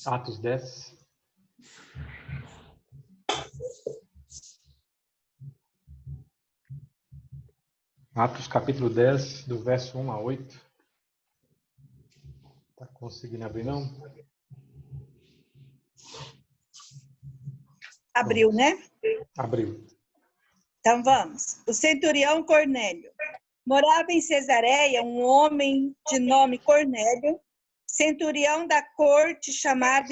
Atos 10. Atos capítulo 10, do verso 1 a 8. Tá conseguindo abrir, não? Abriu, né? Abriu. Então vamos. O centurião Cornélio. Morava em Cesareia um homem de nome Cornélio, centurião da corte chamada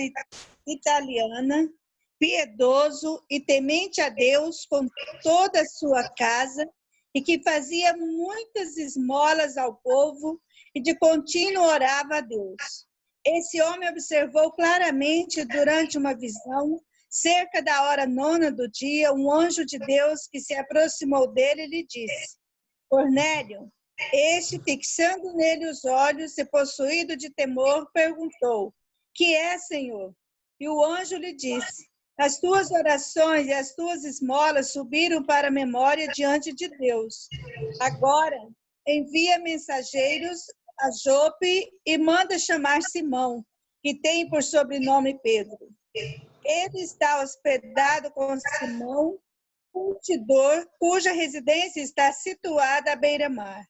italiana, piedoso e temente a Deus com toda a sua casa, e que fazia muitas esmolas ao povo e de contínuo orava a Deus. Esse homem observou claramente durante uma visão, cerca da hora 9 do dia, um anjo de Deus que se aproximou dele e lhe disse: Cornélio. Este, fixando nele os olhos e possuído de temor, perguntou: Que é, Senhor? E o anjo lhe disse: As tuas orações e as tuas esmolas subiram para a memória diante de Deus. Agora, envia mensageiros a Jope e manda chamar Simão, que tem por sobrenome Pedro. Ele está hospedado com Simão, curtidor, cuja residência está situada à beira-mar.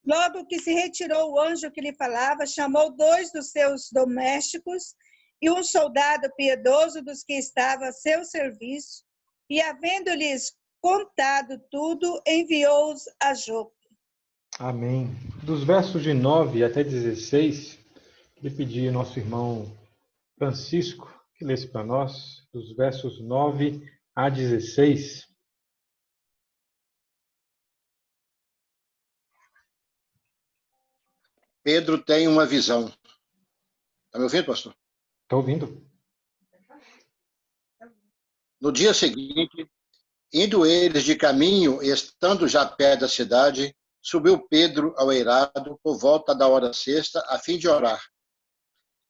Logo que se retirou o anjo que lhe falava, chamou 2 dos seus domésticos e um soldado piedoso dos que estava a seu serviço, e, havendo-lhes contado tudo, enviou-os a Jope. Amém. Dos versos de 9 até 16, queria pedir ao nosso irmão Francisco que lesse para nós, dos versos 9 a 16. Pedro tem uma visão. Está me ouvindo, pastor? Estou ouvindo. No dia seguinte, indo eles de caminho e estando já perto da cidade, subiu Pedro ao eirado por volta da hora sexta, a fim de orar.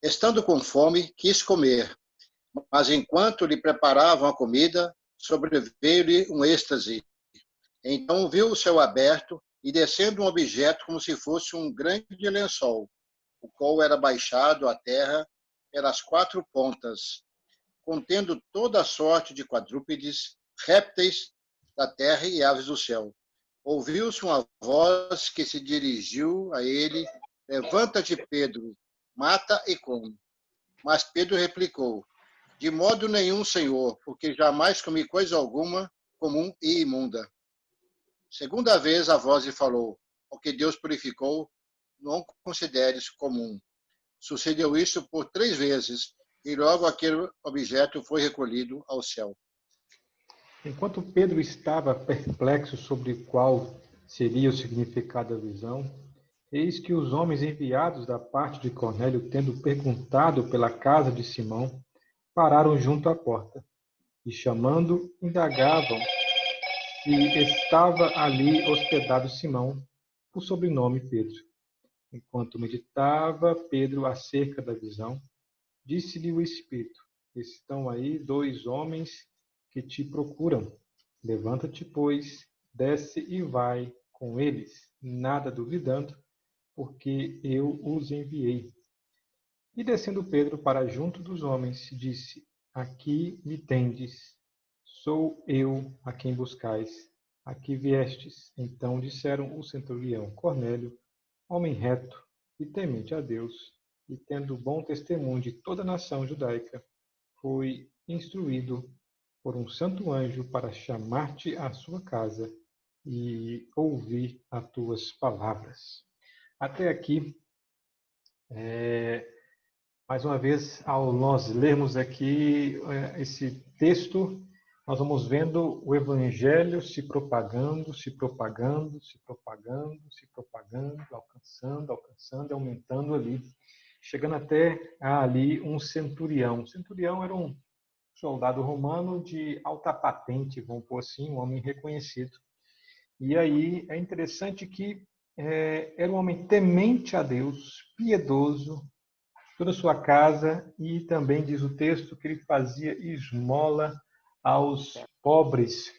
Estando com fome, quis comer, mas enquanto lhe preparavam a comida, sobreveio-lhe um êxtase. Então viu o céu aberto e descendo um objeto como se fosse um grande lençol, o qual era baixado à terra pelas 4 pontas, contendo toda a sorte de quadrúpedes, répteis da terra e aves do céu. Ouviu-se uma voz que se dirigiu a ele: Levanta-te, Pedro, mata e come. Mas Pedro replicou: De modo nenhum, Senhor, porque jamais comi coisa alguma comum e imunda. Segunda vez a voz lhe falou: O que Deus purificou, não consideres comum. Sucedeu isso por 3 vezes, e logo aquele objeto foi recolhido ao céu. Enquanto Pedro estava perplexo sobre qual seria o significado da visão, eis que os homens enviados da parte de Cornélio, tendo perguntado pela casa de Simão, pararam junto à porta e, chamando, indagavam se estava ali hospedado Simão, por sobrenome Pedro. Enquanto meditava Pedro acerca da visão, disse-lhe o Espírito: Estão aí 2 homens que te procuram. Levanta-te, pois, desce e vai com eles, nada duvidando, porque eu os enviei. E descendo Pedro para junto dos homens, disse: Aqui me tendes, sou eu a quem buscais. Aqui viestes. Então disseram o centurião Cornélio, homem reto e temente a Deus, e tendo bom testemunho de toda a nação judaica, foi instruído por um santo anjo para chamar-te à sua casa e ouvir as tuas palavras. Até aqui, mais uma vez, ao nós lermos aqui esse texto, nós vamos vendo o evangelho se propagando, se propagando, se propagando, se propagando, alcançando, alcançando, aumentando ali, chegando até ali um centurião. O centurião era um soldado romano de alta patente, vamos pôr assim, um homem reconhecido. E aí é interessante que era um homem temente a Deus, piedoso, toda a sua casa, e também diz o texto que ele fazia esmola aos pobres.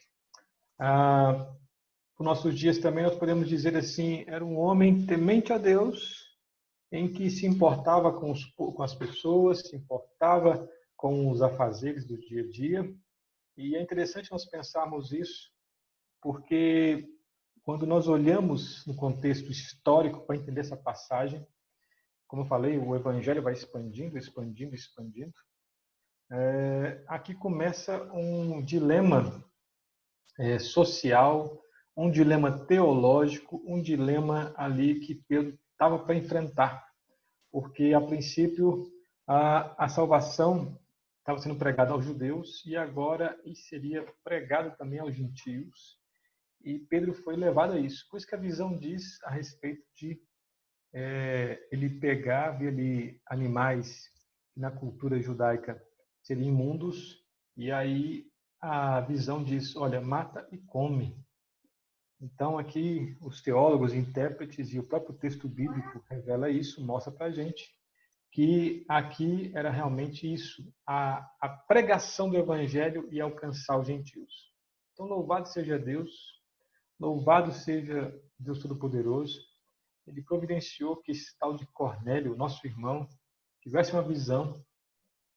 Por nossos dias também nós podemos dizer assim, era um homem temente a Deus, em que se importava com as pessoas, se importava com os afazeres do dia a dia. E é interessante nós pensarmos isso, porque quando nós olhamos no contexto histórico para entender essa passagem, como eu falei, o evangelho vai expandindo, expandindo, expandindo. Aqui começa um dilema social, um dilema teológico, um dilema ali que Pedro estava para enfrentar, porque a princípio a salvação estava sendo pregada aos judeus e agora seria pregada também aos gentios, e Pedro foi levado a isso. Por isso que a visão diz a respeito de ele pegar, ver ali animais que na cultura judaica seriam imundos, e aí a visão diz, olha, mata e come. Então aqui os teólogos, intérpretes e o próprio texto bíblico revela isso, mostra para a gente que aqui era realmente isso, a pregação do evangelho e alcançar os gentios. Então louvado seja Deus, louvado seja Deus Todo-Poderoso. Ele providenciou que esse tal de Cornélio, nosso irmão, tivesse uma visão.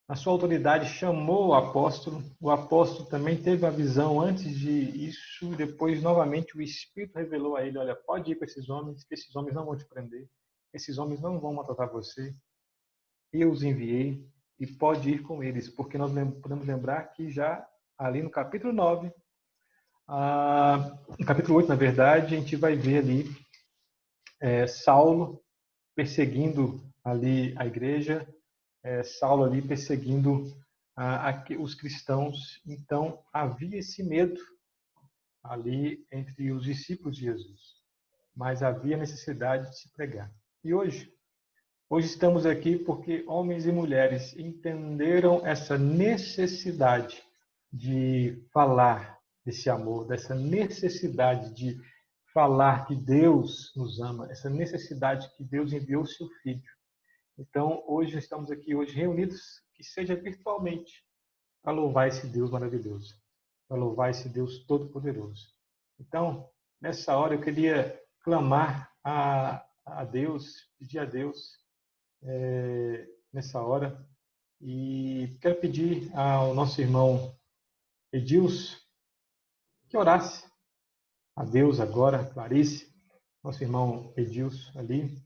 Na sua autoridade chamou o apóstolo também teve a visão antes de isso, depois novamente o Espírito revelou a ele, olha, pode ir com esses homens, que esses homens não vão te prender, esses homens não vão maltratar você, eu os enviei e pode ir com eles, porque nós podemos lembrar que já ali no capítulo 9, no capítulo 8, na verdade, a gente vai ver ali Saulo perseguindo ali a igreja, Saulo ali perseguindo os cristãos. Então, havia esse medo ali entre os discípulos de Jesus, mas havia necessidade de se pregar. E hoje estamos aqui porque homens e mulheres entenderam essa necessidade de falar desse amor, dessa necessidade de falar que Deus nos ama, essa necessidade que Deus enviou o seu Filho. Então, hoje estamos aqui reunidos, que seja virtualmente, para louvar esse Deus maravilhoso, para louvar esse Deus todo-poderoso. Então, nessa hora eu queria clamar a Deus, pedir a Deus nessa hora, e quero pedir ao nosso irmão Edilson que orasse a Deus agora, Clarice, nosso irmão Edilson ali,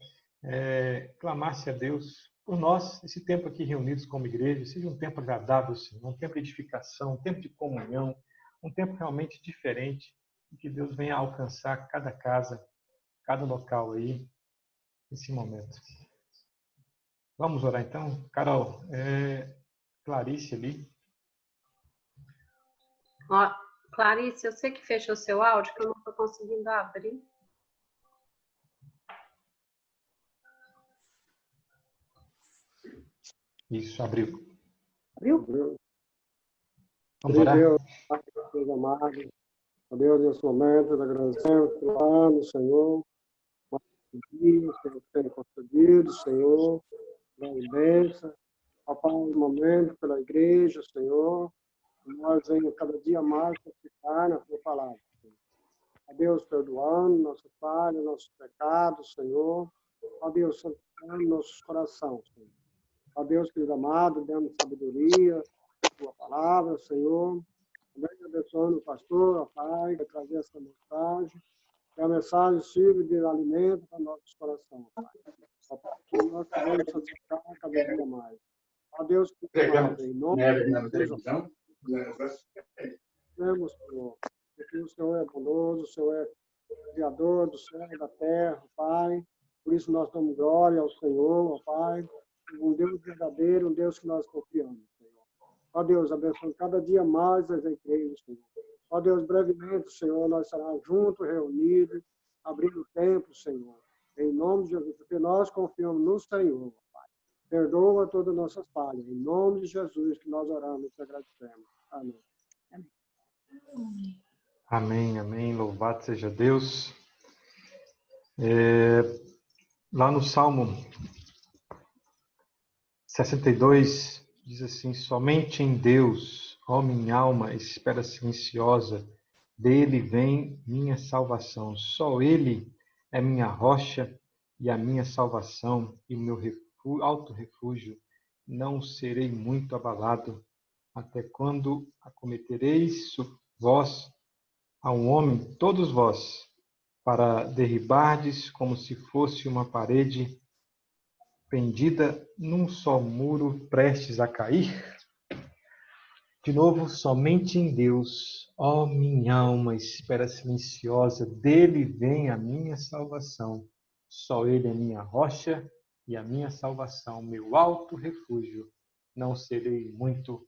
clamasse a Deus por nós, esse tempo aqui reunidos como igreja, seja um tempo agradável, Senhor, um tempo de edificação, um tempo de comunhão, um tempo realmente diferente, em que Deus venha alcançar cada casa, cada local aí, nesse momento. Vamos orar então? Carol, Clarice ali. Ó, Clarice, eu sei que fechou seu áudio, que eu não estou conseguindo abrir. Isso, abriu. Abriu? Vamos orar? Deus amado, a Deus nesse momento, agradecemos pelo ano, Senhor, mais um dia, Senhor, que tem concedido, Senhor, pela bênção, Pai, um momento pela igreja, Senhor, que nós venhamos cada dia mais praticar na tua palavra, Senhor. A Deus perdoando nosso falha, nossos pecados, Senhor, a Deus santificando nossos corações, Senhor. A Deus, querido amado, dando sabedoria, tua palavra, Senhor. Também abençoando o pastor, a Pai, que vai trazer essa mensagem. Que a mensagem sirva de alimento para nossos corações, Pai. Que nós podemos santificar cada dia mais. A Deus, querido amado, em nome de Jesus. Senhor, porque o Senhor é bondoso, o Senhor é criador do céu e da terra, Pai. Por isso nós damos glória ao Senhor, ó Pai. Um Deus verdadeiro, um Deus que nós confiamos, Senhor. Ó Deus, abençoe cada dia mais as igrejas, Senhor. Ó Deus, brevemente, Senhor, nós estaremos juntos, reunidos, abrindo o templo, Senhor. Em nome de Jesus, porque nós confiamos no Senhor, Pai. Perdoa todas as nossas falhas. Em nome de Jesus que nós oramos e te agradecemos. Amém. Amém, amém. Louvado seja Deus. Lá no Salmo 62, diz assim, somente em Deus, ó minha alma, espera silenciosa, dele vem minha salvação. Só ele é minha rocha e a minha salvação e o meu alto refúgio, não serei muito abalado. Até quando acometereis vós a um homem, todos vós, para derribardes como se fosse uma parede pendida num só muro prestes a cair? De novo, somente em Deus, ó minha alma, espera silenciosa, dele vem a minha salvação. Só ele é minha rocha e a minha salvação, meu alto refúgio. Não serei muito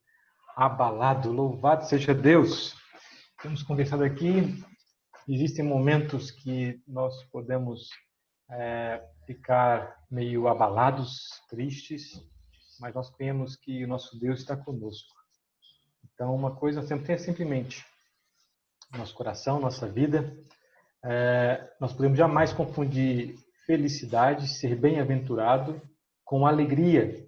abalado. Louvado seja Deus! Temos conversado aqui, existem momentos que nós podemos ficar meio abalados, tristes, mas nós cremos que o nosso Deus está conosco. Então, uma coisa sempre tenha sempre em mente, nosso coração, nossa vida, nós podemos jamais confundir felicidade, ser bem-aventurado, com alegria.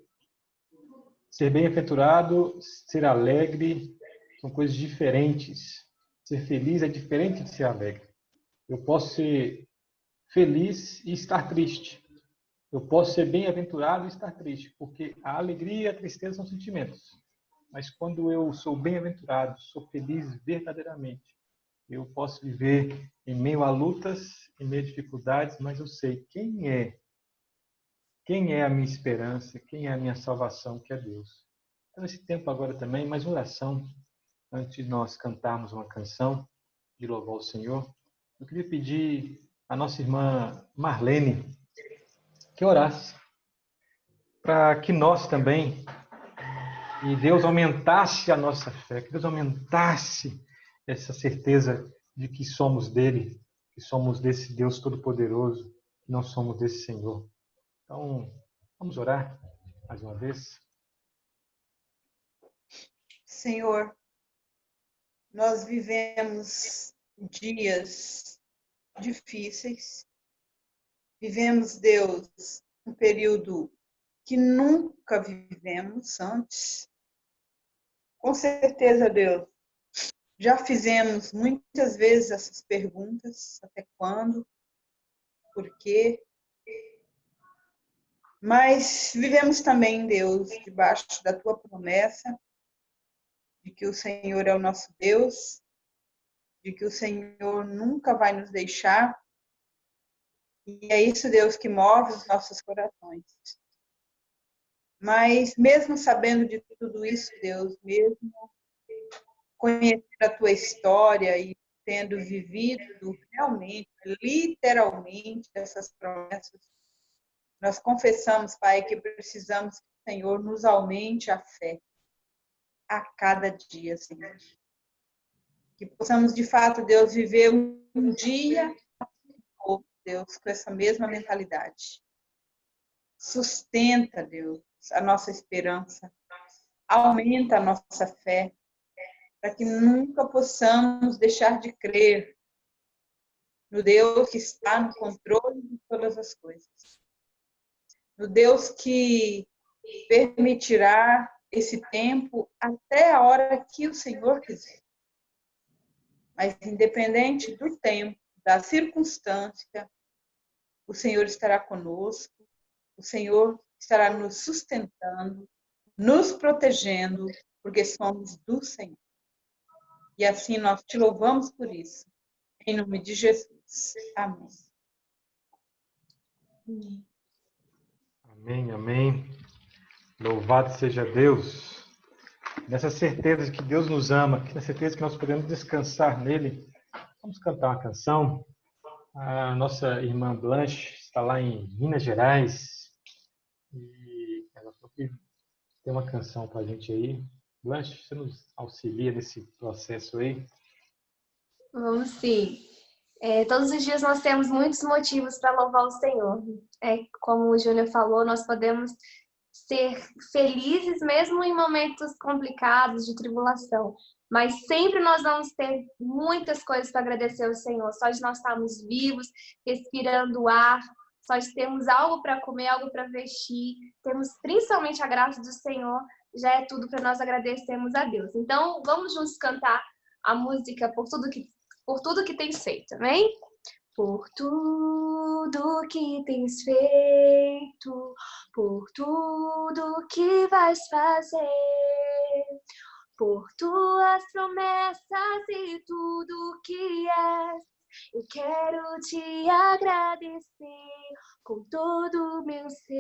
Ser bem-aventurado, ser alegre, são coisas diferentes. Ser feliz é diferente de ser alegre. Eu posso ser feliz e estar triste. Eu posso ser bem-aventurado e estar triste, porque a alegria e a tristeza são sentimentos. Mas quando eu sou bem-aventurado, sou feliz verdadeiramente, eu posso viver em meio a lutas, em meio a dificuldades, mas eu sei quem é a minha esperança, quem é a minha salvação, que é Deus. Então, nesse tempo agora também, mais uma oração, antes de nós cantarmos uma canção de louvar o Senhor, eu queria pedir à nossa irmã Marlene que orasse para que nós também, e Deus aumentasse a nossa fé, que Deus aumentasse essa certeza de que somos dele, que somos desse Deus Todo-Poderoso, que não somos desse Senhor. Então, vamos orar mais uma vez. Senhor, nós vivemos dias difíceis. Vivemos, Deus, um período que nunca vivemos antes. Com certeza, Deus, já fizemos muitas vezes essas perguntas: até quando? Por quê? Mas vivemos também, Deus, debaixo da tua promessa de que o Senhor é o nosso Deus, de que o Senhor nunca vai nos deixar. E é isso, Deus, que move os nossos corações. Mas mesmo sabendo de tudo isso, Deus, mesmo conhecendo a tua história e tendo vivido realmente, literalmente, essas promessas, nós confessamos, Pai, que precisamos que o Senhor nos aumente a fé a cada dia, Senhor. Que possamos, de fato, Deus, viver um dia, Deus, com essa mesma mentalidade. Sustenta, Deus, a nossa esperança. Aumenta a nossa fé, para que nunca possamos deixar de crer no Deus que está no controle de todas as coisas. No Deus que permitirá esse tempo até a hora que o Senhor quiser. Mas independente do tempo, da circunstância, o Senhor estará conosco, o Senhor estará nos sustentando, nos protegendo, porque somos do Senhor. E assim nós te louvamos por isso. Em nome de Jesus. Amém. Amém, amém. Louvado seja Deus. Nessa certeza de que Deus nos ama, nessa certeza que nós podemos descansar nele, vamos cantar uma canção. A nossa irmã Blanche está lá em Minas Gerais e ela falou que tem uma canção para a gente aí. Blanche, você nos auxilia nesse processo aí? Vamos sim. Todos os dias nós temos muitos motivos para louvar o Senhor. Como o Júnior falou, nós podemos ser felizes mesmo em momentos complicados de tribulação. Mas sempre nós vamos ter muitas coisas para agradecer ao Senhor. Só de nós estarmos vivos, respirando ar, só de termos algo para comer, algo para vestir, temos principalmente a graça do Senhor, já é tudo para nós agradecermos a Deus. Então, vamos juntos cantar a música por tudo que tem feito, amém? por tudo que tens feito, por tudo que vais fazer, por tuas promessas e tudo que és. Eu quero te agradecer com todo o meu ser,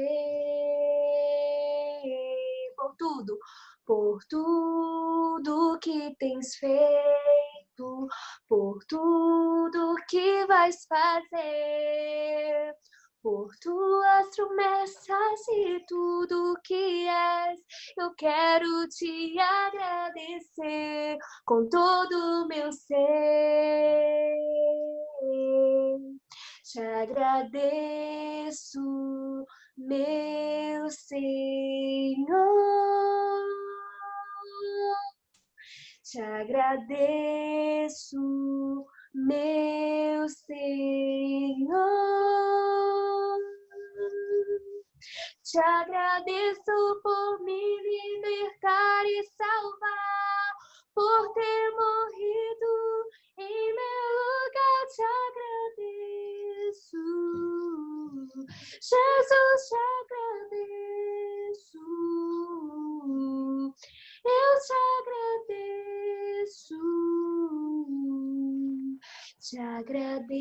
por tudo que tens feito, por tudo que vais fazer, por tuas promessas e tudo que és. Eu quero te agradecer com todo o meu ser. Te agradeço, meu Senhor. Te agradeço, meu Senhor. Te agradeço por me libertar e salvar, por ter morrido em meu lugar. Te agradeço, Jesus, te agradeço. Eu te agradeço, te agradeço,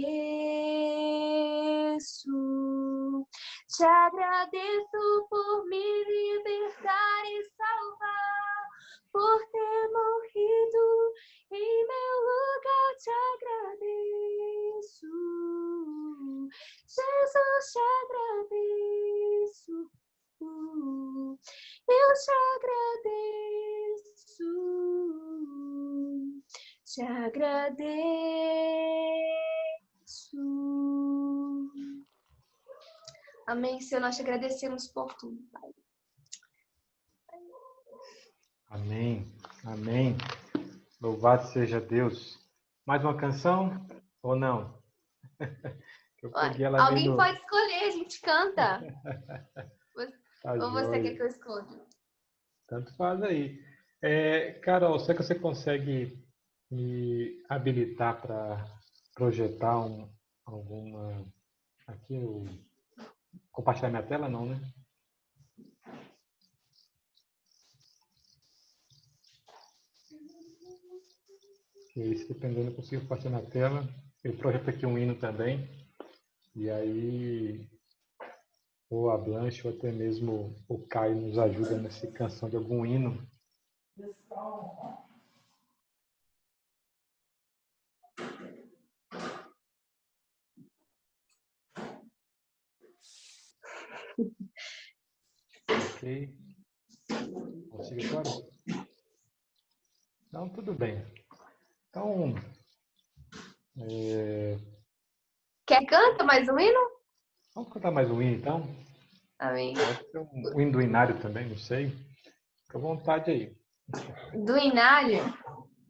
te agradeço por me libertar e salvar, por ter morrido em meu lugar. Te agradeço, Jesus, te agradeço. Eu te agradeço, te agradeço. Amém, Senhor, nós te agradecemos por tudo, Pai. Amém, amém. Louvado seja Deus. Mais uma canção ou não? Eu peguei ela Alguém meio... pode escolher, a gente canta. Tá Ou você joia. quer que eu escolha? Tanto faz aí. Carol, será que você consegue me habilitar para projetar alguma... Aqui, compartilhar minha tela? Não, né? E se dependendo, eu consigo compartilhar na tela. Eu projeto aqui um hino também. E aí, ou a Blanche, ou até mesmo o Caio nos ajuda nessa canção de algum hino. Ok. Consigo agora? Então, tudo bem. Então, Quer canta mais um hino? vamos cantar mais um hino, então? Amém. Pode ser um hino do Inário também, não sei. Fica à vontade aí. Do Inário?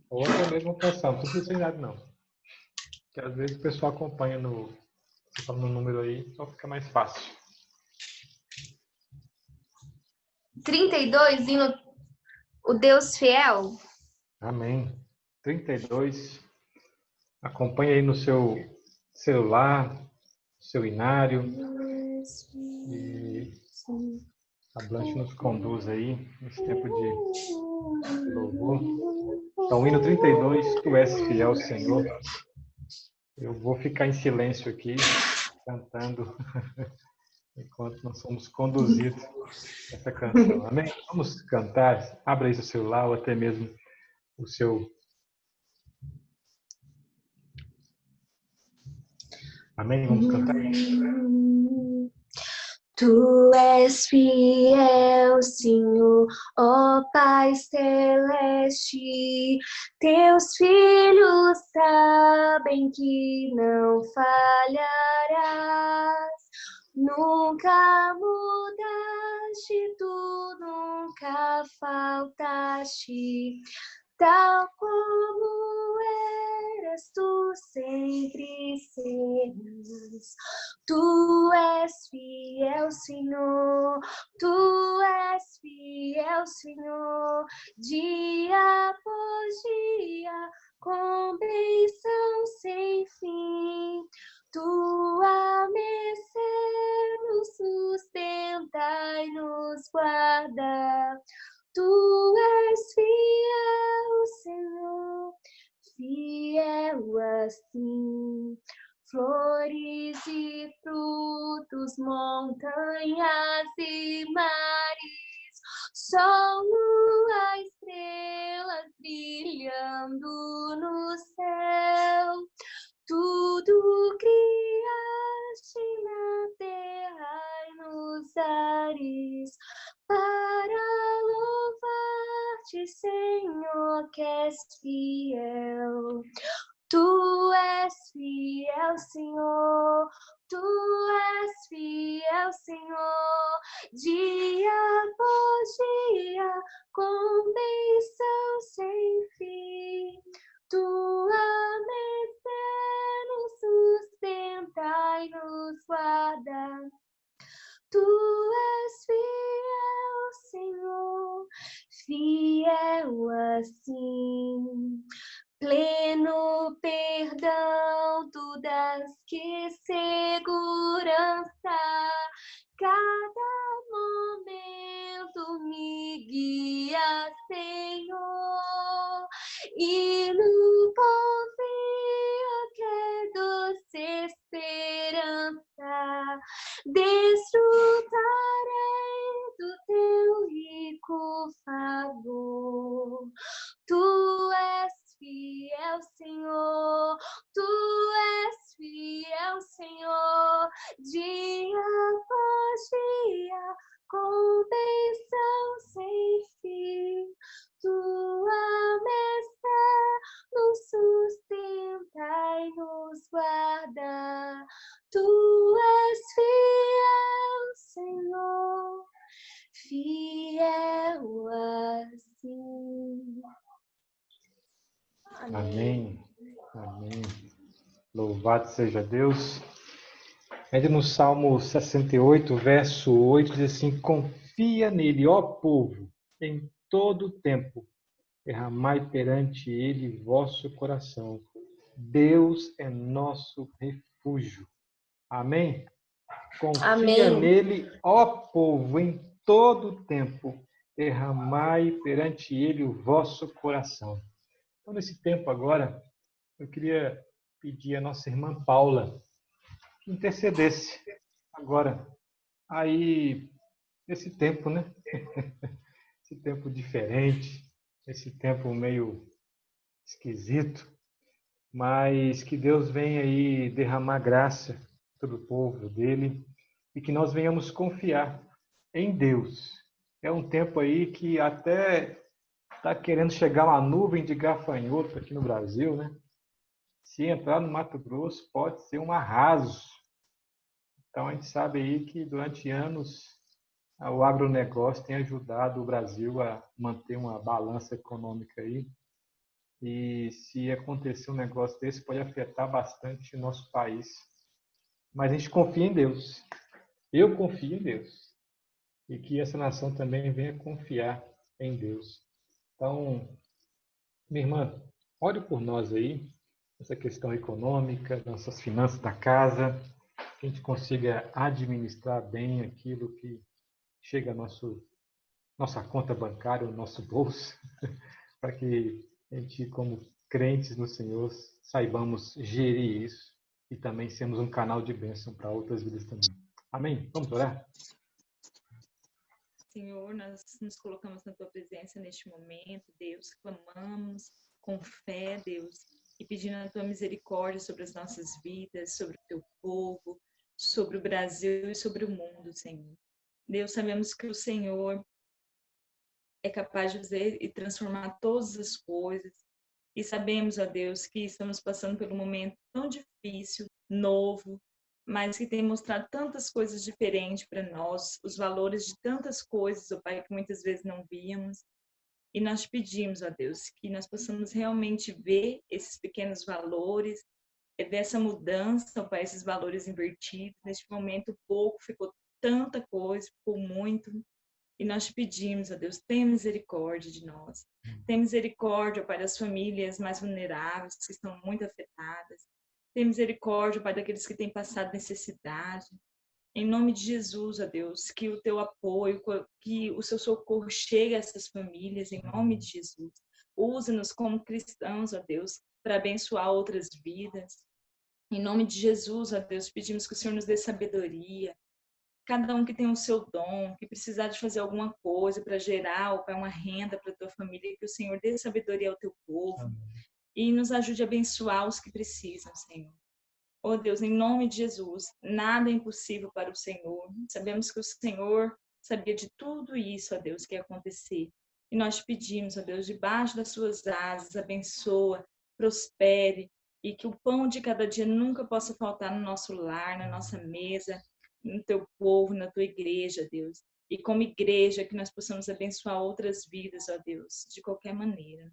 Ou até mesmo canção, não precisa ser Inário, não. Porque às vezes o pessoal acompanha você fala no número aí, só fica mais fácil. 32, hino O Deus Fiel. Amém. 32. Acompanha aí no seu celular, seu Inário. E a Blanche nos conduz aí nesse tempo de louvor. Então, hino 32, Tu és fiel, Senhor. Eu vou ficar em silêncio aqui, cantando, enquanto nós somos conduzidos essa canção. Amém? Vamos cantar. Abra aí seu celular ou até mesmo o seu... Amém? Vamos cantar aí. Tu és fiel, Senhor, ó Pai celeste. Teus filhos sabem que não falharás. Nunca mudaste, tu nunca faltaste. Tal como eras, tu sempre serás. Tu és fiel, Senhor. Tu és fiel, Senhor. Dia após dia, com bênção sem fim. Tua mercê nos sustenta e nos guarda. Tu és fiel, Senhor, fiel assim. Flores e frutos, montanhas e mares, sol, lua, estrelas brilhando no céu. Tudo criaste na terra e nos ares, para louvar-te, Senhor, que és fiel. Tu és fiel, Senhor, Tu és fiel, Senhor, dia após dia, com bênção sem fim. Tua mercê nos sustenta e nos guarda. Tu és fiel, Senhor, fiel assim. Pleno perdão, tu dás que segurança. Cada momento me guia, Senhor, e no confio que é doce esperança. Desfrutarei do teu rico favor. Tu és fiel, Senhor, Tu és fiel, Senhor, dia após dia, com bênção sem fim. Tua mercê nos sustenta e nos guarda. Tu és fiel, Senhor, fiel assim. Amém. Amém. Louvado seja Deus. Ainda no Salmo 68, verso 8, diz assim: confia nele, ó povo, em todo o tempo. Derramai perante ele vosso coração. Deus é nosso refúgio. Amém? Confia Amém. nele, ó povo, em todo o tempo. Derramai perante ele o vosso coração. Então, nesse tempo agora, eu queria pedir à nossa irmã Paula que intercedesse agora aí nesse tempo, né? Esse tempo diferente, esse tempo meio esquisito, mas que Deus venha aí derramar graça sobre o povo dele e que nós venhamos confiar em Deus. É um tempo aí que até está querendo chegar uma nuvem de gafanhoto aqui no Brasil, né? Se entrar no Mato Grosso, pode ser um arraso. Então, a gente sabe aí que durante anos o agronegócio tem ajudado o Brasil a manter uma balança econômica aí. E se acontecer um negócio desse, pode afetar bastante o nosso país. Mas a gente confia em Deus. Eu confio em Deus. E que essa nação também venha confiar em Deus. Então, minha irmã, ore por nós aí, essa questão econômica, nossas finanças da casa, que a gente consiga administrar bem aquilo que chega à nossa conta bancária, o nosso bolso, para que a gente, como crentes no Senhor, saibamos gerir isso e também sermos um canal de bênção para outras vidas também. Amém? Vamos orar? Senhor, nós nos colocamos na Tua presença neste momento, Deus, clamamos com fé, Deus, e pedindo a Tua misericórdia sobre as nossas vidas, sobre o Teu povo, sobre o Brasil e sobre o mundo, Senhor. Deus, sabemos que o Senhor é capaz de fazer e transformar todas as coisas, e sabemos, ó Deus, que estamos passando por um momento tão difícil, novo, mas que tem mostrado tantas coisas diferentes para nós, os valores de tantas coisas, ó Pai, que muitas vezes não víamos. E nós te pedimos, ó Deus, que nós possamos realmente ver esses pequenos valores, ver essa mudança, ó Pai, esses valores invertidos. Neste momento, pouco, ficou tanta coisa, ficou muito. E nós te pedimos, ó Deus, tenha misericórdia de nós. Tenha misericórdia, ó Pai, das famílias mais vulneráveis, que estão muito afetadas. Tem misericórdia, Pai, daqueles que têm passado necessidade. Em nome de Jesus, ó Deus, que o teu apoio, que o seu socorro chegue a essas famílias, em nome de Jesus. Use-nos como cristãos, ó Deus, para abençoar outras vidas. Em nome de Jesus, ó Deus, pedimos que o Senhor nos dê sabedoria. Cada um que tem o seu dom, que precisar de fazer alguma coisa para gerar, ou para uma renda para a tua família, que o Senhor dê sabedoria ao teu povo e nos ajude a abençoar os que precisam, Senhor. Oh Deus, em nome de Jesus, nada é impossível para o Senhor. Sabemos que o Senhor sabia de tudo isso, ó Deus, que ia acontecer. E nós te pedimos, ó Deus, debaixo das suas asas, abençoa, prospere, e que o pão de cada dia nunca possa faltar no nosso lar, na nossa mesa, no teu povo, na tua igreja, Deus. E como igreja, que nós possamos abençoar outras vidas, ó Deus, de qualquer maneira.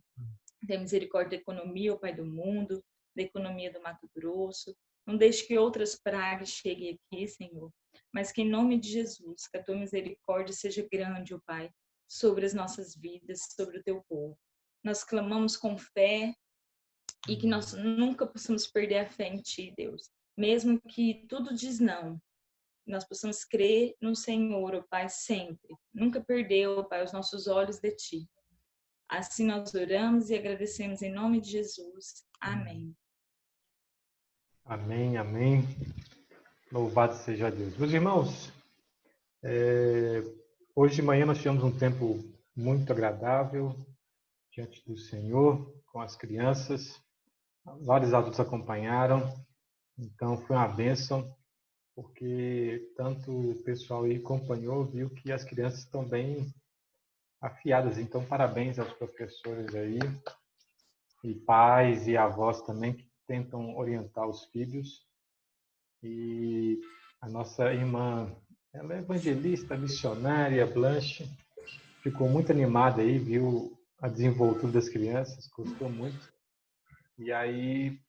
Tem misericórdia da economia, ó Pai do mundo, da economia do Mato Grosso. Não deixe que outras pragas cheguem aqui, Senhor, mas que em nome de Jesus, que a tua misericórdia seja grande, ó Pai, sobre as nossas vidas, sobre o teu povo. Nós clamamos com fé e que nós nunca possamos perder a fé em Ti, Deus. Mesmo que tudo diz não, nós possamos crer no Senhor, ó Pai, sempre. Nunca perder, ó Pai, os nossos olhos de Ti. Assim nós oramos e agradecemos em nome de Jesus. Amém. Amém, amém. Louvado seja Deus. Meus irmãos, hoje de manhã nós tivemos um tempo muito agradável diante do Senhor, com as crianças. Vários adultos acompanharam, então foi uma bênção, porque tanto o pessoal aí acompanhou, viu que as crianças estão bem afiadas. Então, parabéns aos professores aí, e pais e avós também, que tentam orientar os filhos. E a nossa irmã, ela é evangelista, missionária, Blanche, ficou muito animada aí, viu a desenvoltura das crianças, gostou muito. E aí,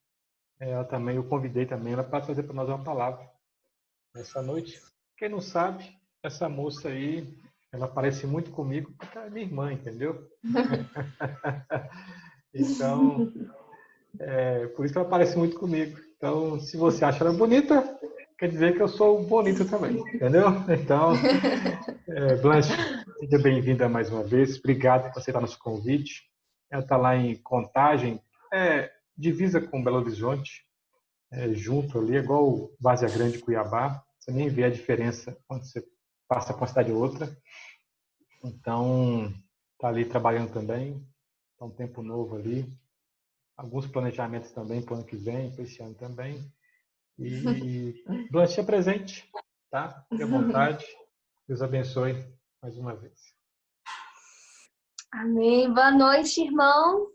eu convidei também ela para trazer para nós uma palavra nessa noite. Quem não sabe, essa moça aí, ela parece muito comigo, porque ela é minha irmã, entendeu? Então, por isso que ela parece muito comigo. Então, se você acha ela bonita, quer dizer que eu sou bonito também, entendeu? Então, Blanche, seja bem-vinda mais uma vez. Obrigado por aceitar nosso convite. Ela está lá em Contagem, divisa com Belo Horizonte, junto ali, igual Várzea Grande, Cuiabá. Você nem vê a diferença quando você passa para uma cidade ou outra. Então, está ali trabalhando também. Está um tempo novo ali. Alguns planejamentos também para o ano que vem, para esse ano também. E Blanche é presente, tá? Fique à vontade. Deus abençoe mais uma vez. Amém. Boa noite, irmãos.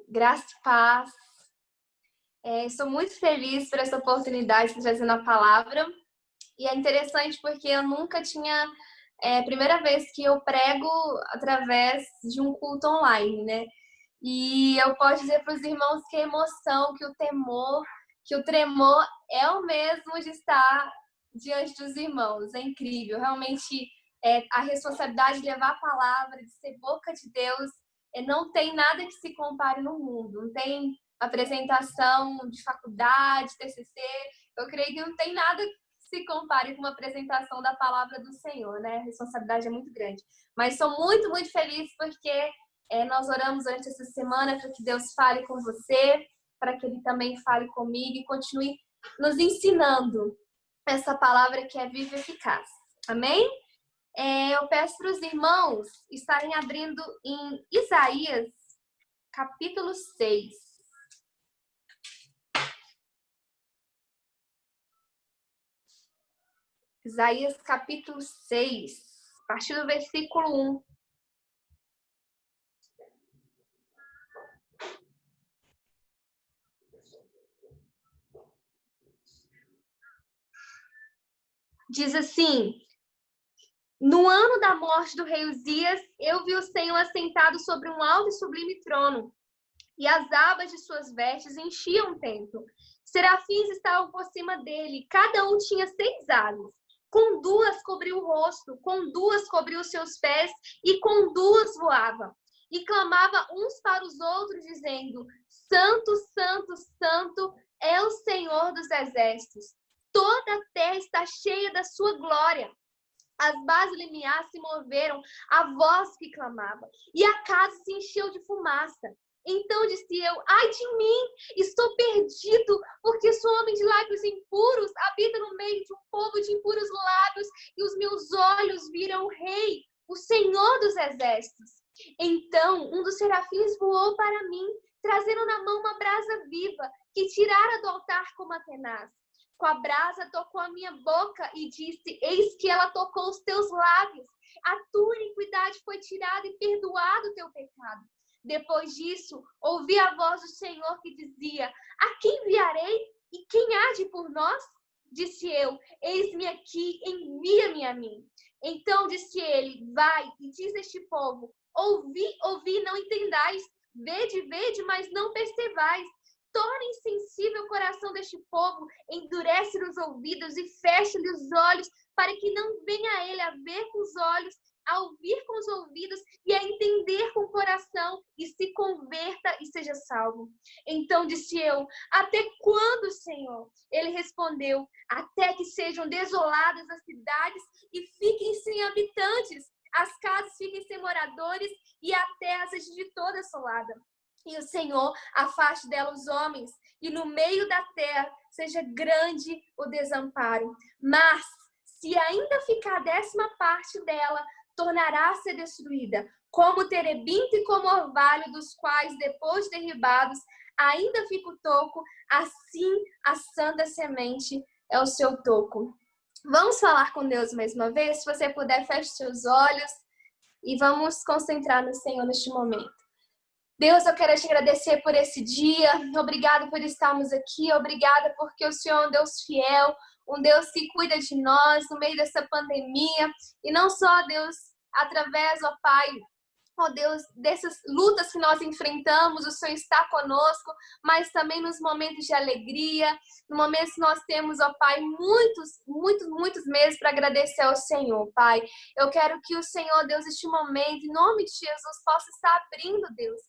Graça e paz. Estou muito feliz por essa oportunidade de trazer a palavra. E é interessante porque eu nunca tinha... primeira vez que eu prego através de um culto online, né? E eu posso dizer para os irmãos que a emoção, que o temor, que o tremor é o mesmo de estar diante dos irmãos. É incrível. Realmente, a responsabilidade de levar a palavra, de ser boca de Deus, não tem nada que se compare no mundo. Não tem apresentação de faculdade, TCC. Eu creio que não tem nada que se compare com uma apresentação da palavra do Senhor, né? A responsabilidade é muito grande. Mas sou muito, muito feliz porque nós oramos durante essa semana para que Deus fale com você, para que Ele também fale comigo e continue nos ensinando essa palavra que é viva e eficaz. Amém? Eu peço para os irmãos estarem abrindo em Isaías, capítulo 6. Isaías, capítulo 6, a partir do versículo 1. Diz assim: no ano da morte do rei Uzias, eu vi o Senhor assentado sobre um alto e sublime trono, e as abas de suas vestes enchiam o templo. Serafins estavam por cima dele, cada um tinha 6 asas. Com 2 cobriu o rosto, com 2 cobriu os seus pés, e com 2 voava. E clamava uns para os outros, dizendo: Santo, Santo, Santo é o Senhor dos exércitos. Toda a terra está cheia da sua glória. As bases do limiar se moveram, a voz que clamava, e a casa se encheu de fumaça. Então disse eu, ai de mim, estou perdido, porque sou homem de lábios impuros, habito no meio de um povo de impuros lábios, e os meus olhos viram o Rei, o Senhor dos exércitos. Então um dos serafins voou para mim, trazendo na mão uma brasa viva, que tirara do altar como a tenaz. Com a brasa tocou a minha boca e disse, eis que ela tocou os teus lábios. A tua iniquidade foi tirada e perdoado o teu pecado. Depois disso, ouvi a voz do Senhor que dizia, a quem enviarei e quem há de por nós? Disse eu, eis-me aqui, envia-me a mim. Então disse ele, vai e diz a este povo, ouvi, não entendais, vede, mas não percebais. Torna insensível o coração deste povo, endurece-lhe os ouvidos e fecha-lhe os olhos, para que não venha ele a ver com os olhos, a ouvir com os ouvidos e a entender com o coração e se converta e seja salvo. Então disse eu, até quando, Senhor? Ele respondeu, até que sejam desoladas as cidades e fiquem sem habitantes, as casas fiquem sem moradores e a terra seja de toda assolada. E o Senhor afaste dela os homens, e no meio da terra seja grande o desamparo. Mas, se ainda ficar a 10ª dela, tornará a ser destruída, como o terebinto e como o orvalho, dos quais, depois de derribados, ainda fica o toco, assim a santa semente é o seu toco. Vamos falar com Deus mais uma vez? Se você puder, feche seus olhos e vamos concentrar no Senhor neste momento. Deus, eu quero te agradecer por esse dia, obrigada por estarmos aqui, obrigada porque o Senhor é um Deus fiel, um Deus que cuida de nós no meio dessa pandemia, e não só, Deus, através, ó Pai, ó Deus, dessas lutas que nós enfrentamos, o Senhor está conosco, mas também nos momentos de alegria, no momento que nós temos, ó Pai, muitos meses para agradecer ao Senhor, Pai. Eu quero que o Senhor, Deus, este momento, em nome de Jesus, possa estar abrindo, Deus,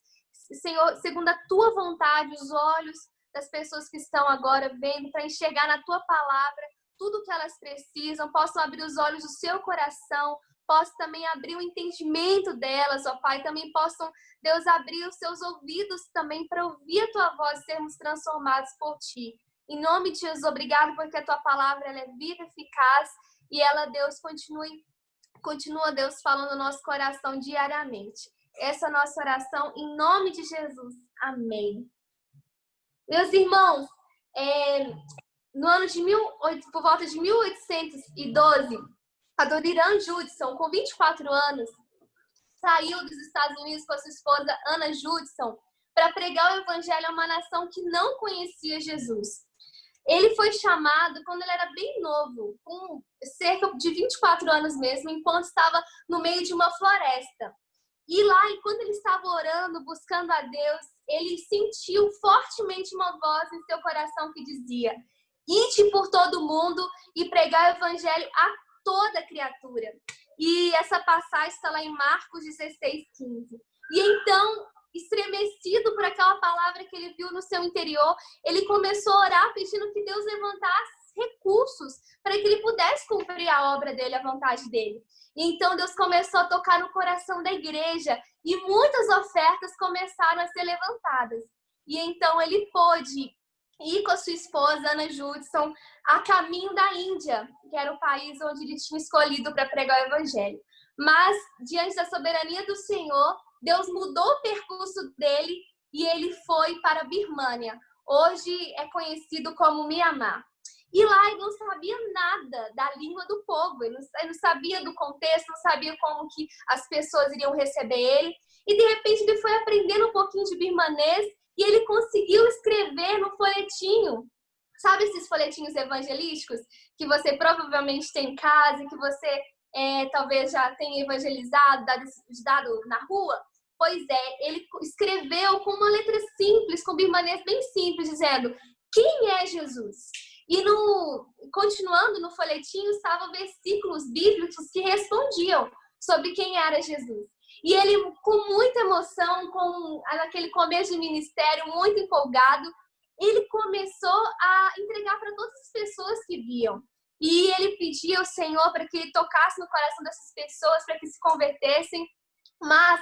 Senhor, segundo a tua vontade, os olhos das pessoas que estão agora vendo, para enxergar na tua palavra tudo o que elas precisam, possam abrir os olhos do seu coração, possam também abrir o entendimento delas, ó Pai, também possam, Deus, abrir os seus ouvidos também para ouvir a tua voz e sermos transformados por ti. Em nome de Jesus, obrigado porque a tua palavra ela é viva, eficaz e ela, Deus, continua, Deus, falando no nosso coração diariamente. Essa é a nossa oração em nome de Jesus. Amém. Meus irmãos, no ano de por volta de 1812, a Doriran Judson, com 24 anos, saiu dos Estados Unidos com a sua esposa Anna Judson para pregar o evangelho a uma nação que não conhecia Jesus. Ele foi chamado quando ele era bem novo, com cerca de 24 anos mesmo, enquanto estava no meio de uma floresta. E lá, enquanto ele estava orando, buscando a Deus, ele sentiu fortemente uma voz em seu coração que dizia: ide por todo mundo e pregar o evangelho a toda criatura. E essa passagem está lá em Marcos 16:15. E então, estremecido por aquela palavra que ele viu no seu interior, ele começou a orar pedindo que Deus levantasse recursos para que ele pudesse cumprir a obra dele, a vontade dele. E então Deus começou a tocar no coração da igreja e muitas ofertas começaram a ser levantadas. E então ele pôde ir com a sua esposa, Anna Judson, a caminho da Índia, que era o país onde ele tinha escolhido para pregar o evangelho. Mas, diante da soberania do Senhor, Deus mudou o percurso dele e ele foi para a Birmânia. Hoje é conhecido como Mianmar. E lá ele não sabia nada da língua do povo, ele não sabia do contexto, não sabia como que as pessoas iriam receber ele. E de repente ele foi aprendendo um pouquinho de birmanês e ele conseguiu escrever no folhetinho. Sabe esses folhetinhos evangelísticos que você provavelmente tem em casa, que você talvez já tenha evangelizado, dado na rua? Pois é, ele escreveu com uma letra simples, com birmanês bem simples, dizendo: quem é Jesus? E continuando no folhetinho estavam versículos bíblicos que respondiam sobre quem era Jesus. E ele, com muita emoção, com aquele começo de ministério, muito empolgado, ele começou a entregar para todas as pessoas que viam. E ele pedia ao Senhor para que ele tocasse no coração dessas pessoas, para que se convertessem. Mas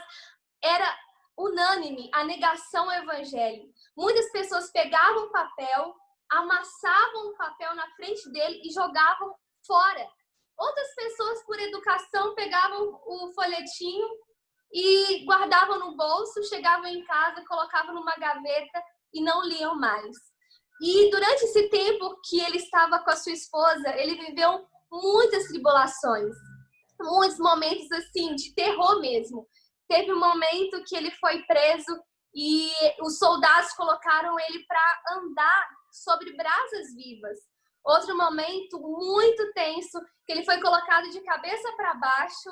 era unânime a negação ao evangelho. Muitas pessoas pegavam o papel, amassavam o papel na frente dele e jogavam fora. Outras pessoas, por educação, pegavam o folhetinho e guardavam no bolso, chegavam em casa, colocavam numa gaveta e não liam mais. E durante esse tempo que ele estava com a sua esposa, ele viveu muitas tribulações, muitos momentos assim de terror mesmo. Teve um momento que ele foi preso e os soldados colocaram ele para andar sobre brasas vivas. Outro momento muito tenso, que ele foi colocado de cabeça para baixo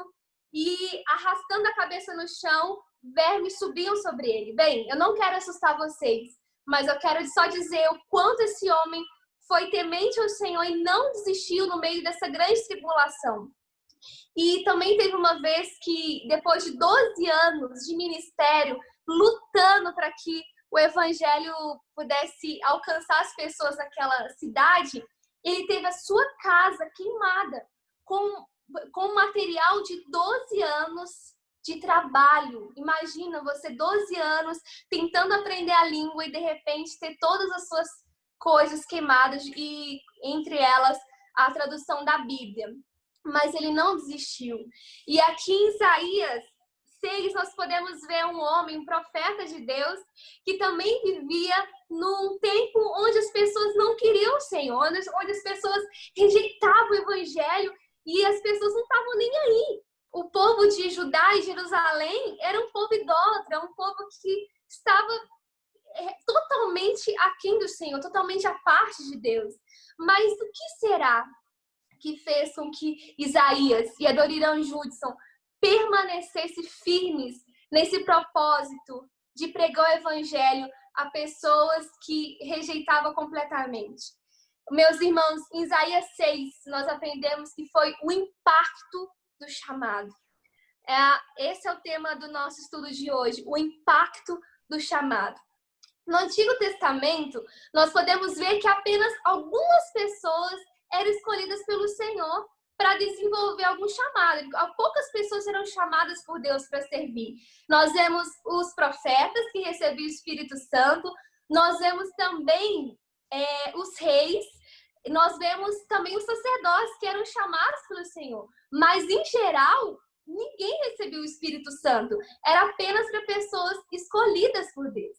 e arrastando a cabeça no chão, vermes subiam sobre ele. Bem, eu não quero assustar vocês, mas eu quero só dizer o quanto esse homem foi temente ao Senhor e não desistiu no meio dessa grande tribulação. E também teve uma vez que, depois de 12 anos de ministério, lutando para que o evangelho pudesse alcançar as pessoas naquela cidade, ele teve a sua casa queimada com material de 12 anos de trabalho. Imagina você 12 anos tentando aprender a língua e de repente ter todas as suas coisas queimadas e entre elas a tradução da Bíblia. Mas ele não desistiu. E aqui em Isaías 6 nós podemos ver um homem, um profeta de Deus, que também vivia num tempo onde as pessoas não queriam o Senhor, onde as pessoas rejeitavam o evangelho e as pessoas não estavam nem aí. O povo de Judá e Jerusalém era um povo idólatra, um povo que estava totalmente aquém do Senhor, totalmente à parte de Deus. Mas o que será que fez com que Isaías e Adoniram Judson permanecessem firmes nesse propósito de pregar o evangelho a pessoas que rejeitavam completamente? Meus irmãos, em Isaías 6, nós aprendemos que foi o impacto do chamado. Esse é o tema do nosso estudo de hoje, o impacto do chamado. No Antigo Testamento, nós podemos ver que apenas algumas pessoas eram escolhidas pelo Senhor para desenvolver algum chamado. Poucas pessoas eram chamadas por Deus para servir. Nós vemos os profetas que recebiam o Espírito Santo, nós vemos também os reis, nós vemos também os sacerdotes que eram chamados pelo Senhor. Mas, em geral, ninguém recebeu o Espírito Santo. Era apenas para pessoas escolhidas por Deus.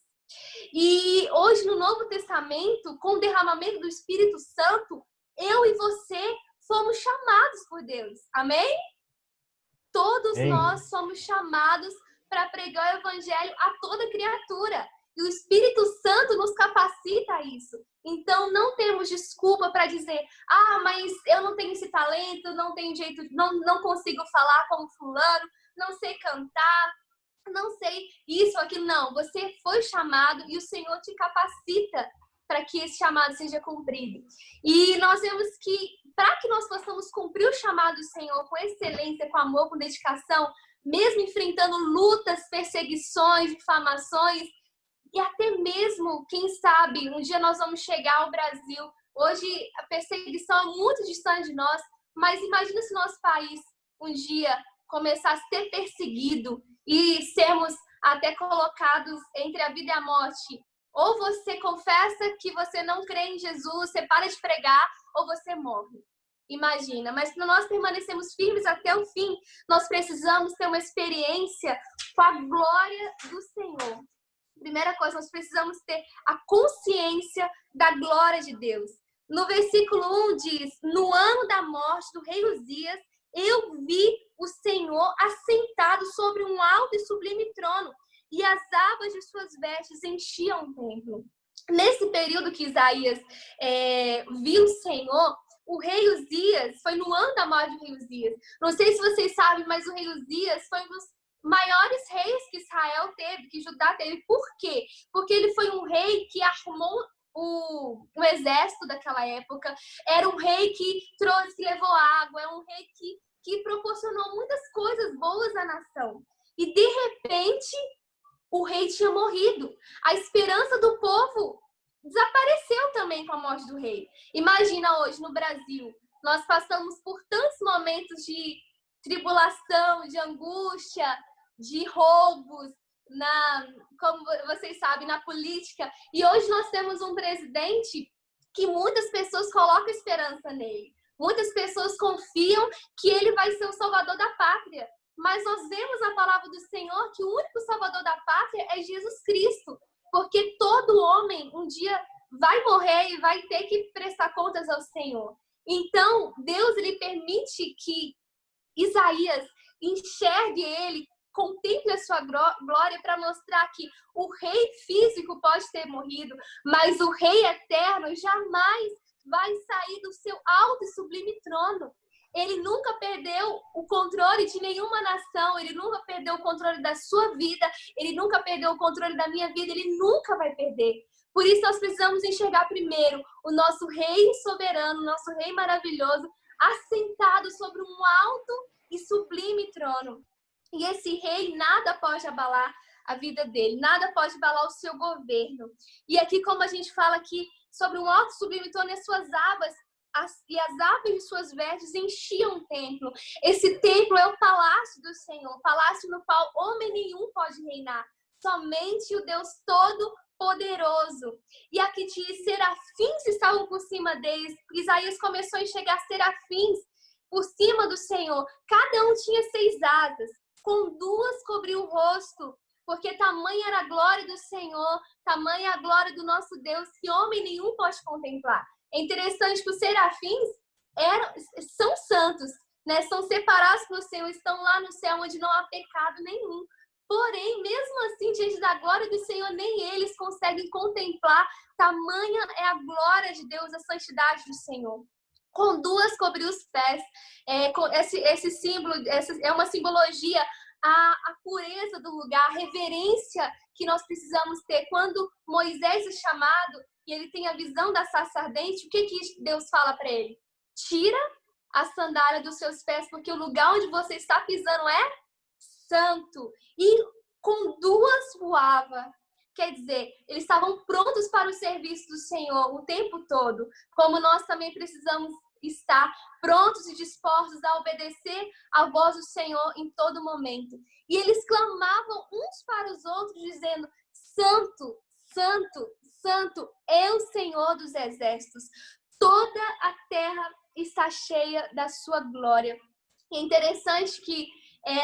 E hoje, no Novo Testamento, com o derramamento do Espírito Santo, eu e você fomos chamados por Deus. Amém? Todos nós somos chamados para pregar o evangelho a toda criatura. E o Espírito Santo nos capacita a isso. Então, não temos desculpa para dizer: mas eu não tenho esse talento, não tenho jeito, não consigo falar como fulano, não sei cantar, não sei isso, aquilo. Não, você foi chamado e o Senhor te capacita para que esse chamado seja cumprido. E nós vemos que, para que nós possamos cumprir o chamado do Senhor com excelência, com amor, com dedicação, mesmo enfrentando lutas, perseguições, difamações, e até mesmo, quem sabe, um dia nós vamos chegar ao Brasil. Hoje a perseguição é muito distante de nós, mas imagina se nosso país um dia começasse a ser perseguido e sermos até colocados entre a vida e a morte. Ou você confessa que você não crê em Jesus, você para de pregar, ou você morre. Imagina, mas se nós permanecemos firmes até o fim, nós precisamos ter uma experiência com a glória do Senhor. Primeira coisa, nós precisamos ter a consciência da glória de Deus. No versículo 1 diz: no ano da morte do rei Uzias, eu vi o Senhor assentado sobre um alto e sublime trono, e as abas de suas vestes enchiam o templo. Nesse período que Isaías viu o Senhor, o rei Uzias, foi no ano da morte do rei Uzias. Não sei se vocês sabem, mas o rei Uzias foi um dos maiores reis que Israel teve, que Judá teve. Por quê? Porque ele foi um rei que arrumou o exército daquela época, era um rei que levou água, é um rei que proporcionou muitas coisas boas à nação. E, de repente, o rei tinha morrido. A esperança do povo desapareceu também com a morte do rei. Imagina hoje no Brasil, nós passamos por tantos momentos de tribulação, de angústia, de roubos, como vocês sabem, na política. E hoje nós temos um presidente que muitas pessoas colocam esperança nele. Muitas pessoas confiam que ele vai ser o salvador da pátria. Mas nós vemos na palavra do Senhor que o único salvador da pátria é Jesus Cristo. Porque todo homem um dia vai morrer e vai ter que prestar contas ao Senhor. Então, Deus ele permite que Isaías enxergue ele, contemple a sua glória para mostrar que o rei físico pode ter morrido, mas o rei eterno jamais vai sair do seu alto e sublime trono. Ele nunca perdeu o controle de nenhuma nação, ele nunca perdeu o controle da sua vida, ele nunca perdeu o controle da minha vida, ele nunca vai perder. Por isso nós precisamos enxergar primeiro o nosso rei soberano, o nosso rei maravilhoso, assentado sobre um alto e sublime trono. E esse rei, nada pode abalar a vida dele, nada pode abalar o seu governo. E aqui, como a gente fala aqui sobre um alto e sublime trono e as suas abas, e as abas de suas vestes enchiam o templo. Esse templo é o palácio do Senhor, o palácio no qual homem nenhum pode reinar, somente o Deus Todo-Poderoso. E aqui diz, serafins estavam por cima deles. Isaías começou a enxergar serafins por cima do Senhor. Cada um tinha 6 asas, com 2 cobriu o rosto, porque tamanha era a glória do Senhor, tamanha a glória do nosso Deus, que homem nenhum pode contemplar. É interessante que os serafins são santos, né? São separados pelo Senhor, estão lá no céu onde não há pecado nenhum. Porém, mesmo assim, diante da glória do Senhor, nem eles conseguem contemplar. Tamanha é a glória de Deus, a santidade do Senhor. Com 2 cobriu os pés. Esse símbolo é uma simbologia a pureza do lugar, a reverência que nós precisamos ter. Quando Moisés é chamado e ele tem a visão da sarça ardente, o que Deus fala para ele? Tira a sandália dos seus pés, porque o lugar onde você está pisando é santo. E com 2 voava. Quer dizer, eles estavam prontos para o serviço do Senhor o tempo todo. Como nós também precisamos estar prontos e dispostos a obedecer à voz do Senhor em todo momento. E eles clamavam uns para os outros, dizendo, Santo, Santo, Santo é o Senhor dos exércitos. Toda a terra está cheia da sua glória. E é interessante que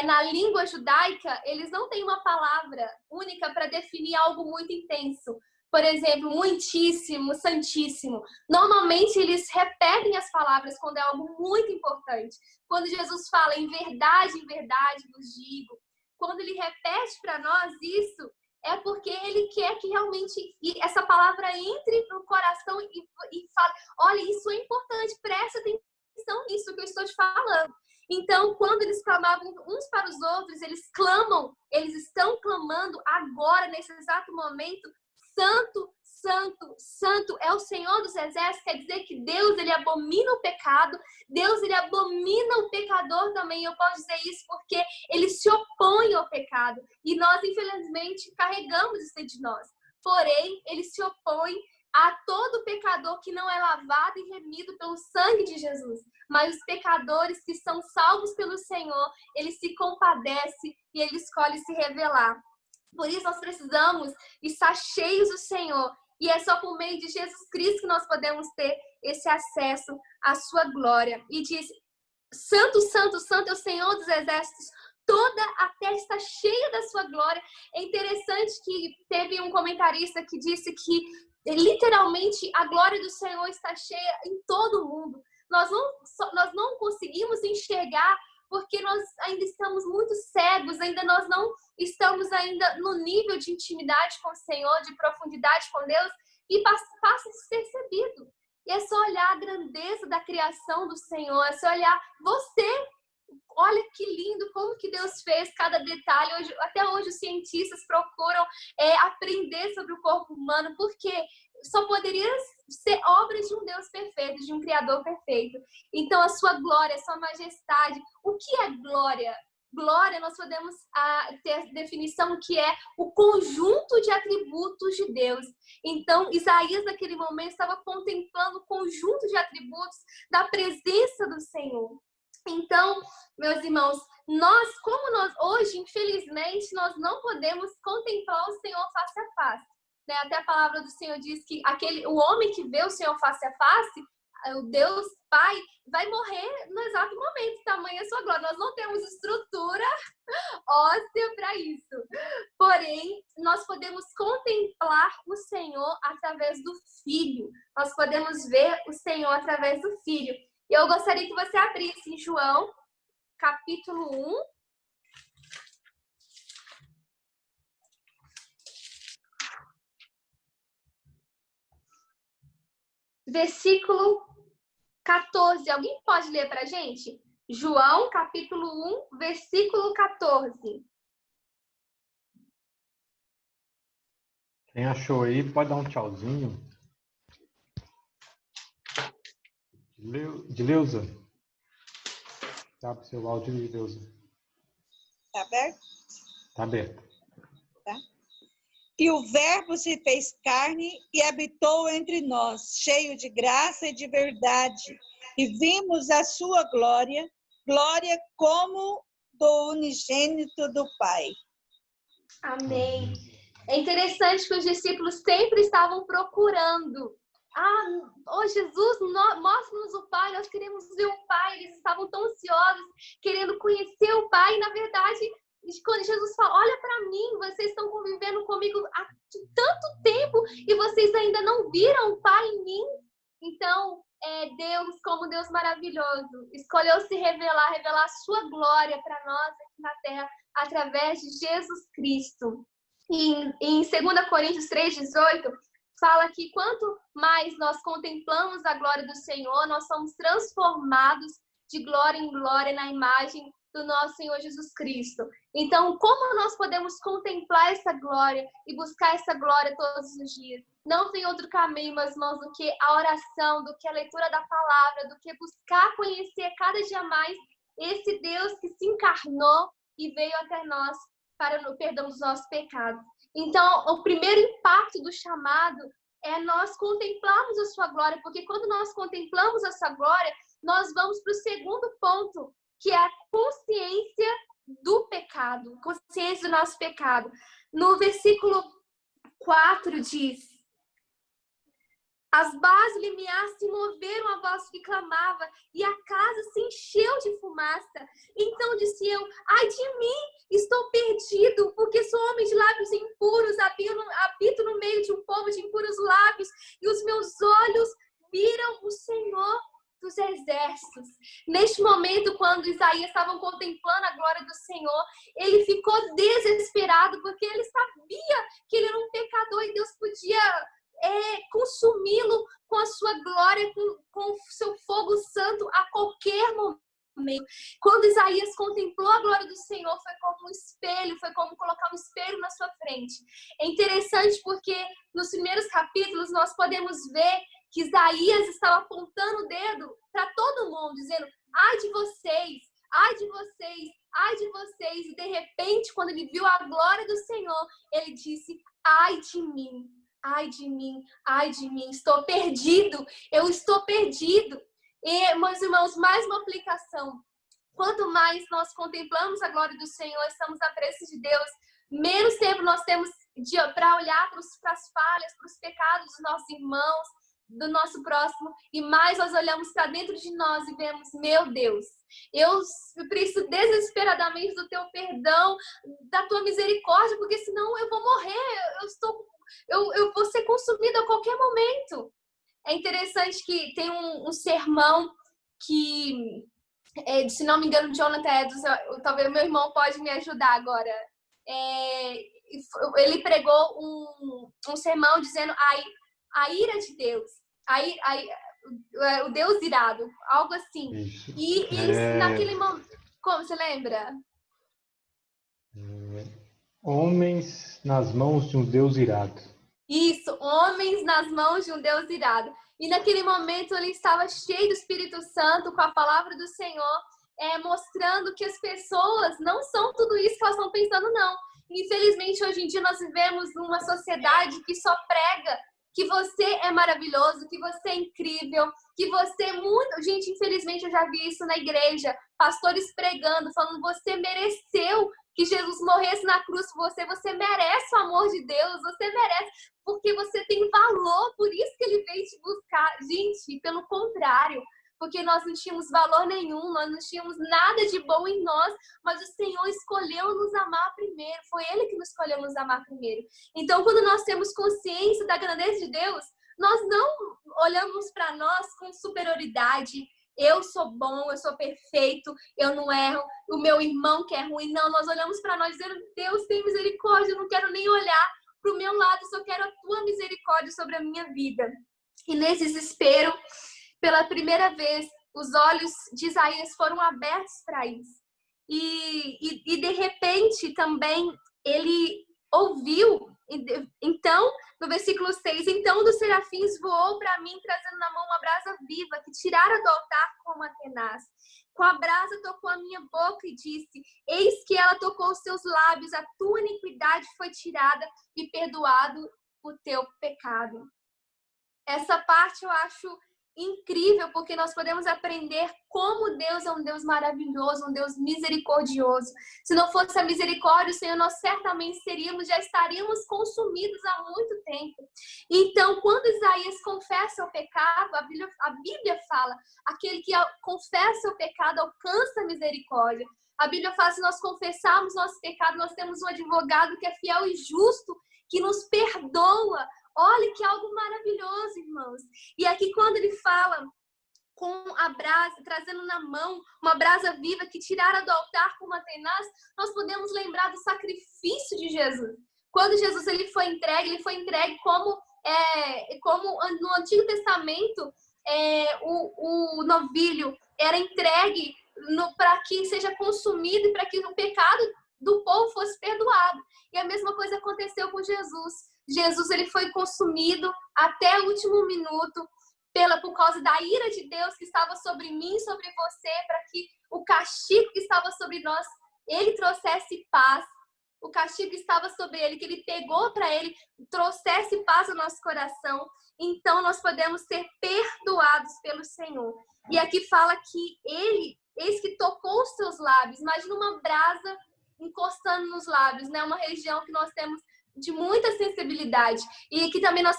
na língua judaica, eles não têm uma palavra única para definir algo muito intenso. Por exemplo, muitíssimo, santíssimo. Normalmente, eles repetem as palavras quando é algo muito importante. Quando Jesus fala, em verdade vos digo. Quando ele repete para nós isso, é porque ele quer que realmente essa palavra entre no coração e fale, olha, isso é importante, presta atenção nisso que eu estou te falando. Então, quando eles clamavam uns para os outros, eles estão clamando agora, nesse exato momento, Santo, Santo, Santo é o Senhor dos exércitos. Quer dizer que Deus, ele abomina o pecado, Deus, ele abomina o pecador também. Eu posso dizer isso porque ele se opõe ao pecado. E nós, infelizmente, carregamos isso de nós. Porém, ele se opõe a todo pecador que não é lavado e remido pelo sangue de Jesus. Mas os pecadores que são salvos pelo Senhor, ele se compadece e ele escolhe se revelar. Por isso nós precisamos estar cheios do Senhor. E é só por meio de Jesus Cristo que nós podemos ter esse acesso à sua glória. E diz, Santo, Santo, Santo é o Senhor dos exércitos. Toda a terra está cheia da sua glória. É interessante que teve um comentarista que disse que literalmente a glória do Senhor está cheia em todo o mundo. Nós não conseguimos enxergar porque nós ainda estamos muito cegos, nós não estamos ainda no nível de intimidade com o Senhor, de profundidade com Deus, e passa despercebido. E é só olhar a grandeza da criação do Senhor, é só olhar você. Olha que lindo, como que Deus fez cada detalhe. Até hoje os cientistas procuram aprender sobre o corpo humano, porque só poderia ser obras de um Deus perfeito, de um Criador perfeito. Então a sua glória, a sua majestade. O que é glória? glória, nós podemos ter a definição que é o conjunto de atributos de Deus. Então, Isaías, naquele momento, estava contemplando o conjunto de atributos da presença do Senhor. Então, meus irmãos, nós hoje, infelizmente, nós não podemos contemplar o Senhor face a face. Né? Até a palavra do Senhor diz que o homem que vê o Senhor face a face, o Deus Pai, vai morrer no exato momento, tamanha a sua glória. Nós não temos estrutura óssea para isso. Porém, nós podemos contemplar o Senhor através do Filho. Nós podemos ver o Senhor através do Filho. E eu gostaria que você abrisse em João, capítulo 1. Versículo 14. Alguém pode ler para a gente? João, capítulo 1, versículo 14. Quem achou aí, pode dar um tchauzinho. Dileuza. Abre seu áudio, Dileuza. Está aberto? Está aberto. Tá. E o Verbo se fez carne e habitou entre nós, cheio de graça e de verdade. E vimos a sua glória, glória como do unigênito do Pai. Amém. É interessante que os discípulos sempre estavam procurando. Jesus, mostra-nos o Pai, nós queremos ver o Pai. Eles estavam tão ansiosos, querendo conhecer o Pai. E, na verdade, quando Jesus fala, olha para mim, vocês estão convivendo comigo há tanto tempo e vocês ainda não viram o Pai em mim. Então, Deus, como Deus maravilhoso, escolheu se revelar a sua glória para nós aqui na Terra, através de Jesus Cristo. E em 2 Coríntios 3,18, fala que quanto mais nós contemplamos a glória do Senhor, nós somos transformados de glória em glória na imagem do nosso Senhor Jesus Cristo. Então, como nós podemos contemplar essa glória e buscar essa glória todos os dias? Não tem outro caminho, meus irmãos, do que a oração, do que a leitura da palavra, do que buscar conhecer cada dia mais esse Deus que se encarnou e veio até nós para o perdão dos nossos pecados. Então, o primeiro impacto do chamado é nós contemplarmos a sua glória, porque quando nós contemplamos a sua glória, nós vamos para o segundo ponto, que é a consciência do pecado, consciência do nosso pecado. No versículo 4 diz: as bases do limiar se moveram a voz que clamava, e a casa se encheu de fumaça. Então disse eu, ai de mim, estou perdido, porque sou homem de lábios impuros, habito no meio de um povo de impuros lábios, e os meus olhos viram o Senhor dos exércitos. Neste momento, quando Isaías estava contemplando a glória do Senhor, ele ficou desesperado, porque ele sabia que ele era um pecador e Deus podia consumi-lo com a sua glória, com o seu fogo santo a qualquer momento. Quando Isaías contemplou a glória do Senhor, foi como um espelho, foi como colocar um espelho na sua frente. É interessante porque nos primeiros capítulos nós podemos ver que Isaías estava apontando o dedo para todo mundo, dizendo, ai de vocês, ai de vocês, ai de vocês. E de repente, quando ele viu a glória do Senhor, ele disse, ai de mim. Ai de mim, estou perdido, eu estou perdido. E, meus irmãos, mais uma aplicação. Quanto mais nós contemplamos a glória do Senhor, estamos na presença de Deus, menos tempo nós temos para olhar para as falhas, para os pecados dos nossos irmãos, do nosso próximo, e mais nós olhamos para dentro de nós e vemos, meu Deus, eu preciso desesperadamente do teu perdão, da tua misericórdia, porque senão eu vou morrer, eu vou ser consumida a qualquer momento. É interessante que tem um sermão que, se não me engano, Jonathan Edwards, talvez meu irmão pode me ajudar agora. Ele pregou um sermão dizendo a ira de Deus, o Deus irado, algo assim. Isso. E naquele momento, como você lembra? Homens nas mãos de um Deus irado. Isso, homens nas mãos de um Deus irado. E naquele momento ele estava cheio do Espírito Santo, com a palavra do Senhor, mostrando que as pessoas não são tudo isso que elas estão pensando, não. Infelizmente, hoje em dia, nós vivemos numa sociedade que só prega que você é maravilhoso, que você é incrível, que você é muito... Gente, infelizmente, eu já vi isso na igreja, pastores pregando, falando, você mereceu que Jesus morresse na cruz por você, você merece o amor de Deus, você merece, porque você tem valor, por isso que ele veio te buscar. Gente, pelo contrário, porque nós não tínhamos valor nenhum, nós não tínhamos nada de bom em nós, mas o Senhor escolheu nos amar primeiro, foi Ele que nos escolheu nos amar primeiro. Então, quando nós temos consciência da grandeza de Deus, nós não olhamos para nós com superioridade. Eu sou bom, eu sou perfeito, eu não erro, o meu irmão que é ruim. Não, nós olhamos para nós dizendo, Deus tem misericórdia, eu não quero nem olhar para o meu lado, só quero a tua misericórdia sobre a minha vida. E nesse desespero, pela primeira vez, os olhos de Isaías foram abertos para isso. E de repente também ele ouviu. Então, no versículo 6, então dos serafins voou para mim, trazendo na mão uma brasa viva, que tirara do altar com uma tenaz. Com a brasa tocou a minha boca e disse, eis que ela tocou os teus lábios, a tua iniquidade foi tirada e perdoado o teu pecado. Essa parte eu acho incrível, porque nós podemos aprender como Deus é um Deus maravilhoso, um Deus misericordioso. Se não fosse a misericórdia, Senhor, nós certamente já estaríamos consumidos há muito tempo. Então, quando Isaías confessa o pecado, a Bíblia fala, aquele que confessa o pecado alcança a misericórdia. A Bíblia fala, se nós confessarmos nosso pecado, nós temos um advogado que é fiel e justo, que nos perdoa. Olha que algo maravilhoso, irmãos. E aqui quando ele fala com a brasa, trazendo na mão uma brasa viva que tirara do altar com uma tenaz, nós podemos lembrar do sacrifício de Jesus. Quando Jesus ele foi entregue como no Antigo Testamento o novilho era entregue para que seja consumido e para que o pecado do povo fosse perdoado. E a mesma coisa aconteceu com Jesus. Jesus ele foi consumido até o último minuto por causa da ira de Deus que estava sobre mim, sobre você, para que o castigo que estava sobre nós, ele trouxesse paz. O castigo que estava sobre ele, que ele pegou para ele, trouxesse paz ao nosso coração. Então nós podemos ser perdoados pelo Senhor. E aqui fala que ele, eis que tocou os seus lábios. Imagina uma brasa encostando nos lábios, né? Uma região que nós temos de muita sensibilidade. E aqui também nós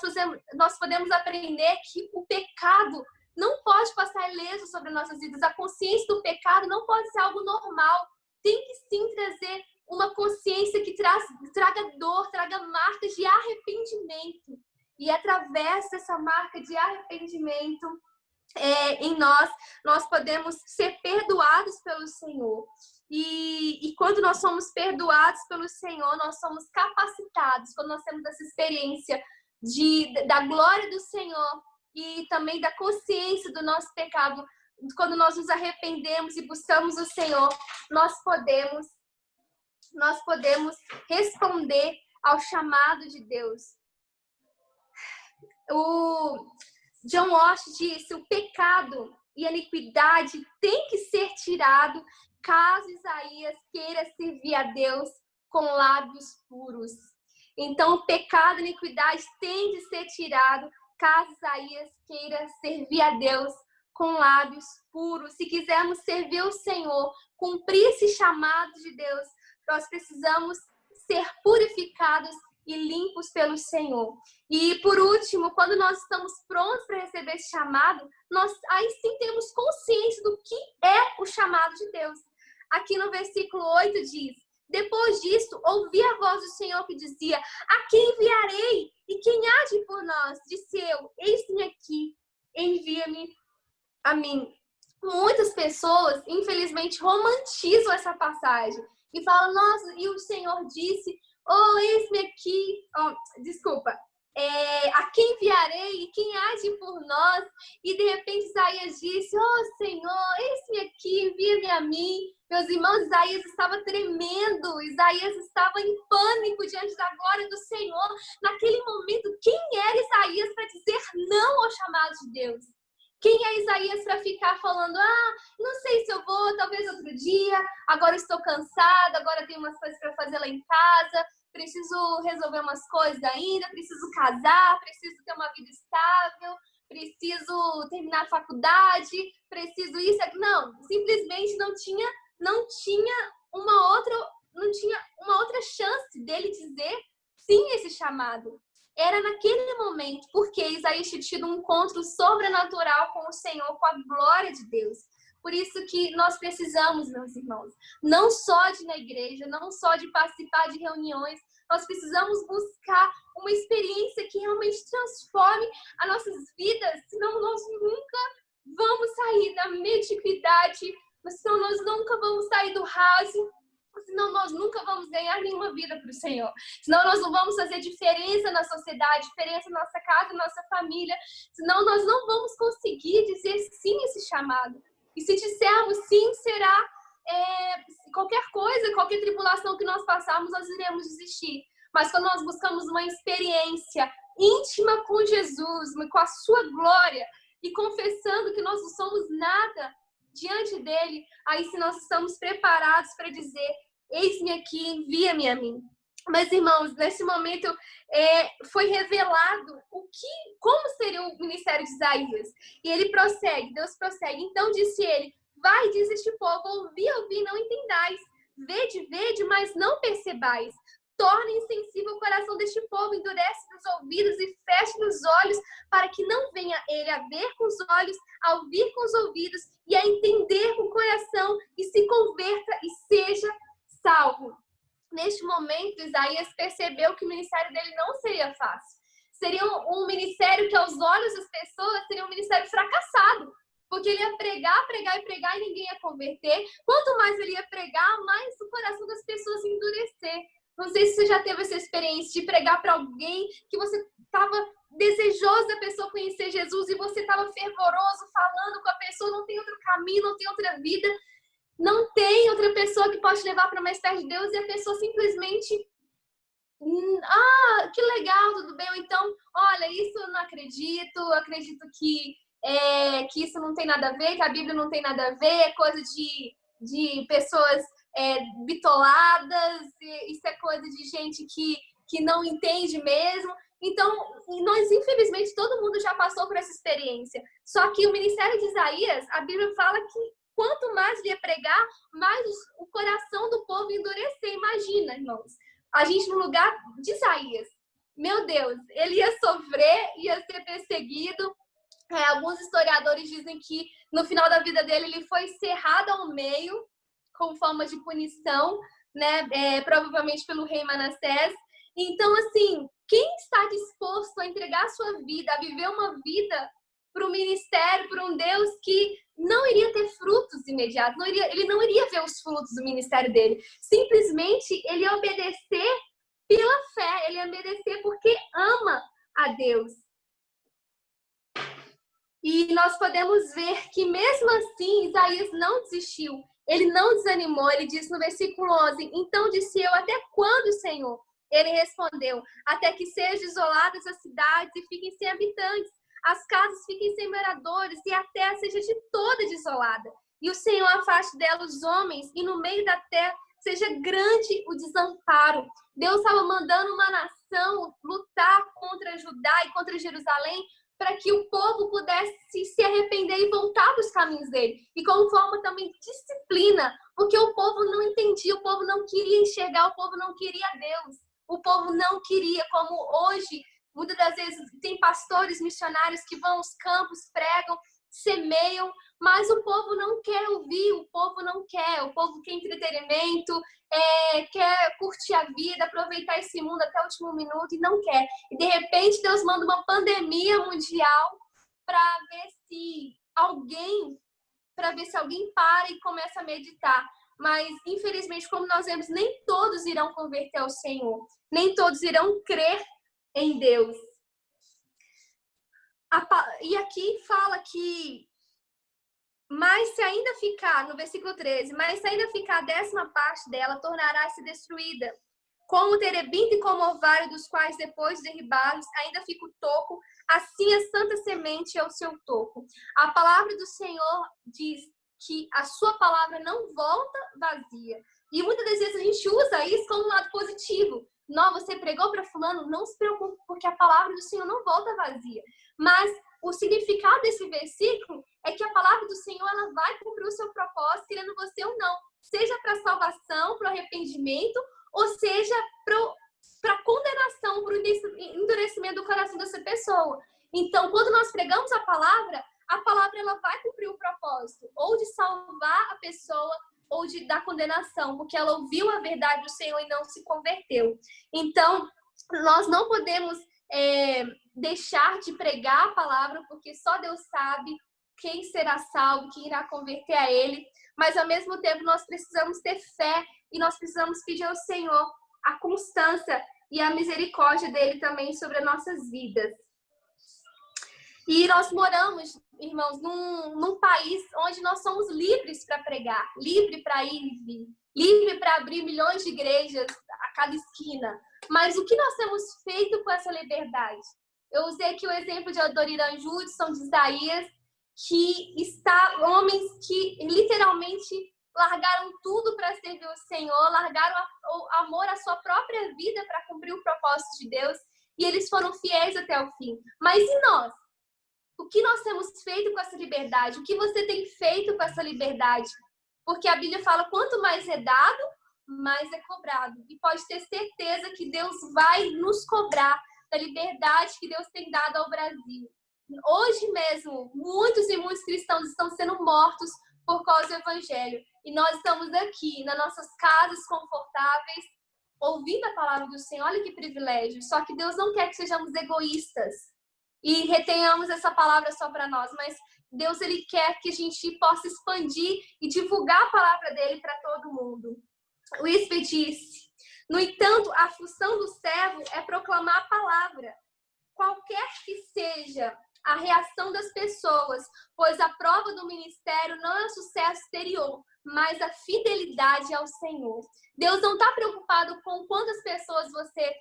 podemos aprender que o pecado não pode passar ileso sobre nossas vidas. A consciência do pecado não pode ser algo normal. Tem que sim trazer uma consciência que traga dor, traga marcas de arrependimento. E através dessa marca de arrependimento em nós podemos ser perdoados pelo Senhor. E quando nós somos perdoados pelo Senhor, nós somos capacitados, quando nós temos essa experiência da glória do Senhor e também da consciência do nosso pecado, quando nós nos arrependemos e buscamos o Senhor, nós podemos responder ao chamado de Deus. O John Walsh disse, o pecado e a iniquidade tem que ser tirado caso Isaías queira servir a Deus com lábios puros. Então, o pecado e a iniquidade tem de ser tirado caso Isaías queira servir a Deus com lábios puros. Se quisermos servir o Senhor, cumprir esse chamado de Deus, nós precisamos ser purificados e limpos pelo Senhor. E, por último, quando nós estamos prontos para receber esse chamado, nós aí sim temos consciência do que é o chamado de Deus. Aqui no versículo 8 diz, depois disto, ouvi a voz do Senhor que dizia, a quem enviarei? E quem há de ir por nós? Disse eu, eis-me aqui, envia-me a mim. Muitas pessoas, infelizmente, romantizam essa passagem e falam, nossa, e o Senhor disse, oh, eis-me aqui, a quem enviarei e quem há de ir por nós? E de repente Isaías disse, oh Senhor, eis-me aqui, envia-me a mim. Meus irmãos, Isaías estava tremendo, Isaías estava em pânico diante da glória do Senhor. Naquele momento, quem era Isaías para dizer não ao chamado de Deus? Quem é Isaías para ficar falando, não sei se eu vou, talvez outro dia, agora estou cansada, agora tenho umas coisas para fazer lá em casa, preciso resolver umas coisas ainda, preciso casar, preciso ter uma vida estável, preciso terminar a faculdade, preciso isso, aqui. Não, simplesmente não tinha uma outra chance dele dizer sim a esse chamado. Era naquele momento, porque Isaías tinha tido um encontro sobrenatural com o Senhor, com a glória de Deus. Por isso que nós precisamos, meus irmãos, não só de ir na igreja, não só de participar de reuniões, nós precisamos buscar uma experiência que realmente transforme as nossas vidas, senão nós nunca vamos sair da mediocridade, senão nós nunca vamos sair do raso, senão nós nunca vamos ganhar nenhuma vida para o Senhor. Senão nós não vamos fazer diferença na sociedade, diferença na nossa casa, na nossa família. Senão nós não vamos conseguir dizer sim a esse chamado. E se dissermos sim, será qualquer coisa, qualquer tribulação que nós passarmos, nós iremos desistir. Mas quando nós buscamos uma experiência íntima com Jesus, com a sua glória, e confessando que nós não somos nada diante dele, aí sim nós estamos preparados para dizer: eis-me aqui, envia-me a mim. Mas, irmãos, nesse momento foi revelado como seria o ministério de Isaías. E ele prossegue, Deus prossegue. Então disse ele: vai, diz este povo, ouvi, não entendais. Vede, vede, mas não percebais. Torna insensível o coração deste povo, endurece os ouvidos e feche os olhos, para que não venha ele a ver com os olhos, a ouvir com os ouvidos e a entender com o coração e se converta e seja salvo. Neste momento, Isaías percebeu que o ministério dele não seria fácil. Seria um ministério que, aos olhos das pessoas, seria um ministério fracassado. Porque ele ia pregar e ninguém ia converter. Quanto mais ele ia pregar, mais o coração das pessoas ia endurecer. Não sei se você já teve essa experiência de pregar para alguém que você estava desejoso da pessoa conhecer Jesus e você estava fervoroso, falando com a pessoa, não tem outro caminho, não tem outra vida. Não tem outra pessoa que pode te levar para mais perto de Deus e a pessoa simplesmente, que legal, tudo bem. Ou então, olha, isso eu não acredito, que isso não tem nada a ver, que a Bíblia não tem nada a ver, é coisa de pessoas bitoladas, isso é coisa de gente que não entende mesmo. Então, nós, infelizmente, todo mundo já passou por essa experiência. Só que o ministério de Isaías, a Bíblia fala que quanto mais ele ia pregar, mais o coração do povo ia endurecer. Imagina, irmãos, a gente no lugar de Isaías. Meu Deus, ele ia sofrer, ia ser perseguido. Alguns historiadores dizem que no final da vida dele ele foi cerrado ao meio, com forma de punição, né? Provavelmente pelo rei Manassés. Então, assim, quem está disposto a entregar a sua vida, a viver uma vida para o ministério, para um Deus que não iria ter frutos imediatos, ele não iria ver os frutos do ministério dele. Simplesmente ele ia obedecer pela fé, ele ia obedecer porque ama a Deus. E nós podemos ver que mesmo assim Isaías não desistiu, ele não desanimou. Ele diz no versículo 11: então disse eu: até quando, Senhor? Ele respondeu: até que sejam isoladas as cidades e fiquem sem habitantes, as casas fiquem sem moradores e a terra seja de toda desolada. E o Senhor afaste dela os homens e no meio da terra seja grande o desamparo. Deus estava mandando uma nação lutar contra Judá e contra Jerusalém para que o povo pudesse se arrepender e voltar para os caminhos dele. E como forma também de disciplina, porque o povo não entendia, o povo não queria enxergar, o povo não queria Deus. O povo não queria, como hoje, muitas das vezes tem pastores missionários que vão aos campos, pregam, semeiam, mas o povo não quer ouvir, o povo não quer. O povo quer entretenimento, quer curtir a vida, aproveitar esse mundo até o último minuto e não quer. E de repente Deus manda uma pandemia mundial para ver se alguém para e começa a meditar. Mas, infelizmente, como nós vemos, nem todos irão converter ao Senhor. Nem todos irão crer em Deus. E aqui fala que, mas se ainda ficar, no versículo 13, mas se ainda ficar a 10ª parte dela, tornará-se destruída. Como o terebinto e como o orvalho, dos quais, depois de derribados, ainda fica o toco, assim a santa semente é o seu toco. A palavra do Senhor diz que a sua palavra não volta vazia. E muitas das vezes a gente usa isso como um lado positivo. Não, você pregou para fulano, não se preocupe, porque a palavra do Senhor não volta vazia. Mas o significado desse versículo é que a palavra do Senhor ela vai cumprir o seu propósito, querendo você ou não. Seja para salvação, para arrependimento, ou seja para condenação, para o endurecimento do coração dessa pessoa. Então, quando nós pregamos a palavra ela vai cumprir o propósito, ou de salvar a pessoa, ou de dar condenação, porque ela ouviu a verdade do Senhor e não se converteu. Então, nós não podemos deixar de pregar a palavra, porque só Deus sabe quem será salvo, quem irá converter a Ele, mas ao mesmo tempo nós precisamos ter fé e nós precisamos pedir ao Senhor a constância e a misericórdia dele também sobre as nossas vidas. E nós moramos, irmãos, num país onde nós somos livres para pregar, livre para ir e vir, livre para abrir milhões de igrejas a cada esquina. Mas o que nós temos feito com essa liberdade? Eu usei aqui o exemplo de Adoniran Judson, de Isaías, homens que literalmente largaram tudo para servir o Senhor, largaram o amor à sua própria vida para cumprir o propósito de Deus, e eles foram fiéis até o fim. Mas e nós? O que nós temos feito com essa liberdade? O que você tem feito com essa liberdade? Porque a Bíblia fala, quanto mais é dado, mais é cobrado. E pode ter certeza que Deus vai nos cobrar da liberdade que Deus tem dado ao Brasil. Hoje mesmo, muitos e muitos cristãos estão sendo mortos por causa do Evangelho. E nós estamos aqui, nas nossas casas confortáveis, ouvindo a palavra do Senhor. Olha que privilégio. Só que Deus não quer que sejamos egoístas e retenhamos essa palavra só para nós, mas Deus ele quer que a gente possa expandir e divulgar a palavra dele para todo mundo. O Winston disse, no entanto, a função do servo é proclamar a palavra, qualquer que seja a reação das pessoas, pois a prova do ministério não é o sucesso exterior, mas a fidelidade ao Senhor. Deus não está preocupado com quantas pessoas você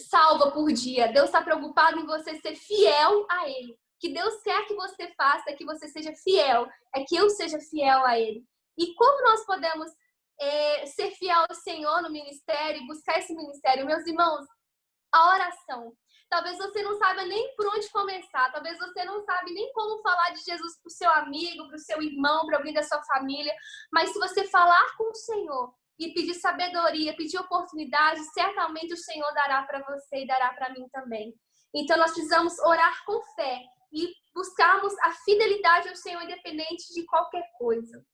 salva por dia. Deus está preocupado em você ser fiel a Ele. O que Deus quer que você faça é que você seja fiel, é que eu seja fiel a Ele. E como nós podemos ser fiel ao Senhor no ministério, buscar esse ministério? Meus irmãos, a oração. Talvez você não saiba nem por onde começar, talvez você não sabe nem como falar de Jesus para o seu amigo, para o seu irmão, para alguém da sua família, mas se você falar com o Senhor e pedir sabedoria, pedir oportunidade, certamente o Senhor dará para você e dará para mim também. Então nós precisamos orar com fé e buscarmos a fidelidade ao Senhor independente de qualquer coisa.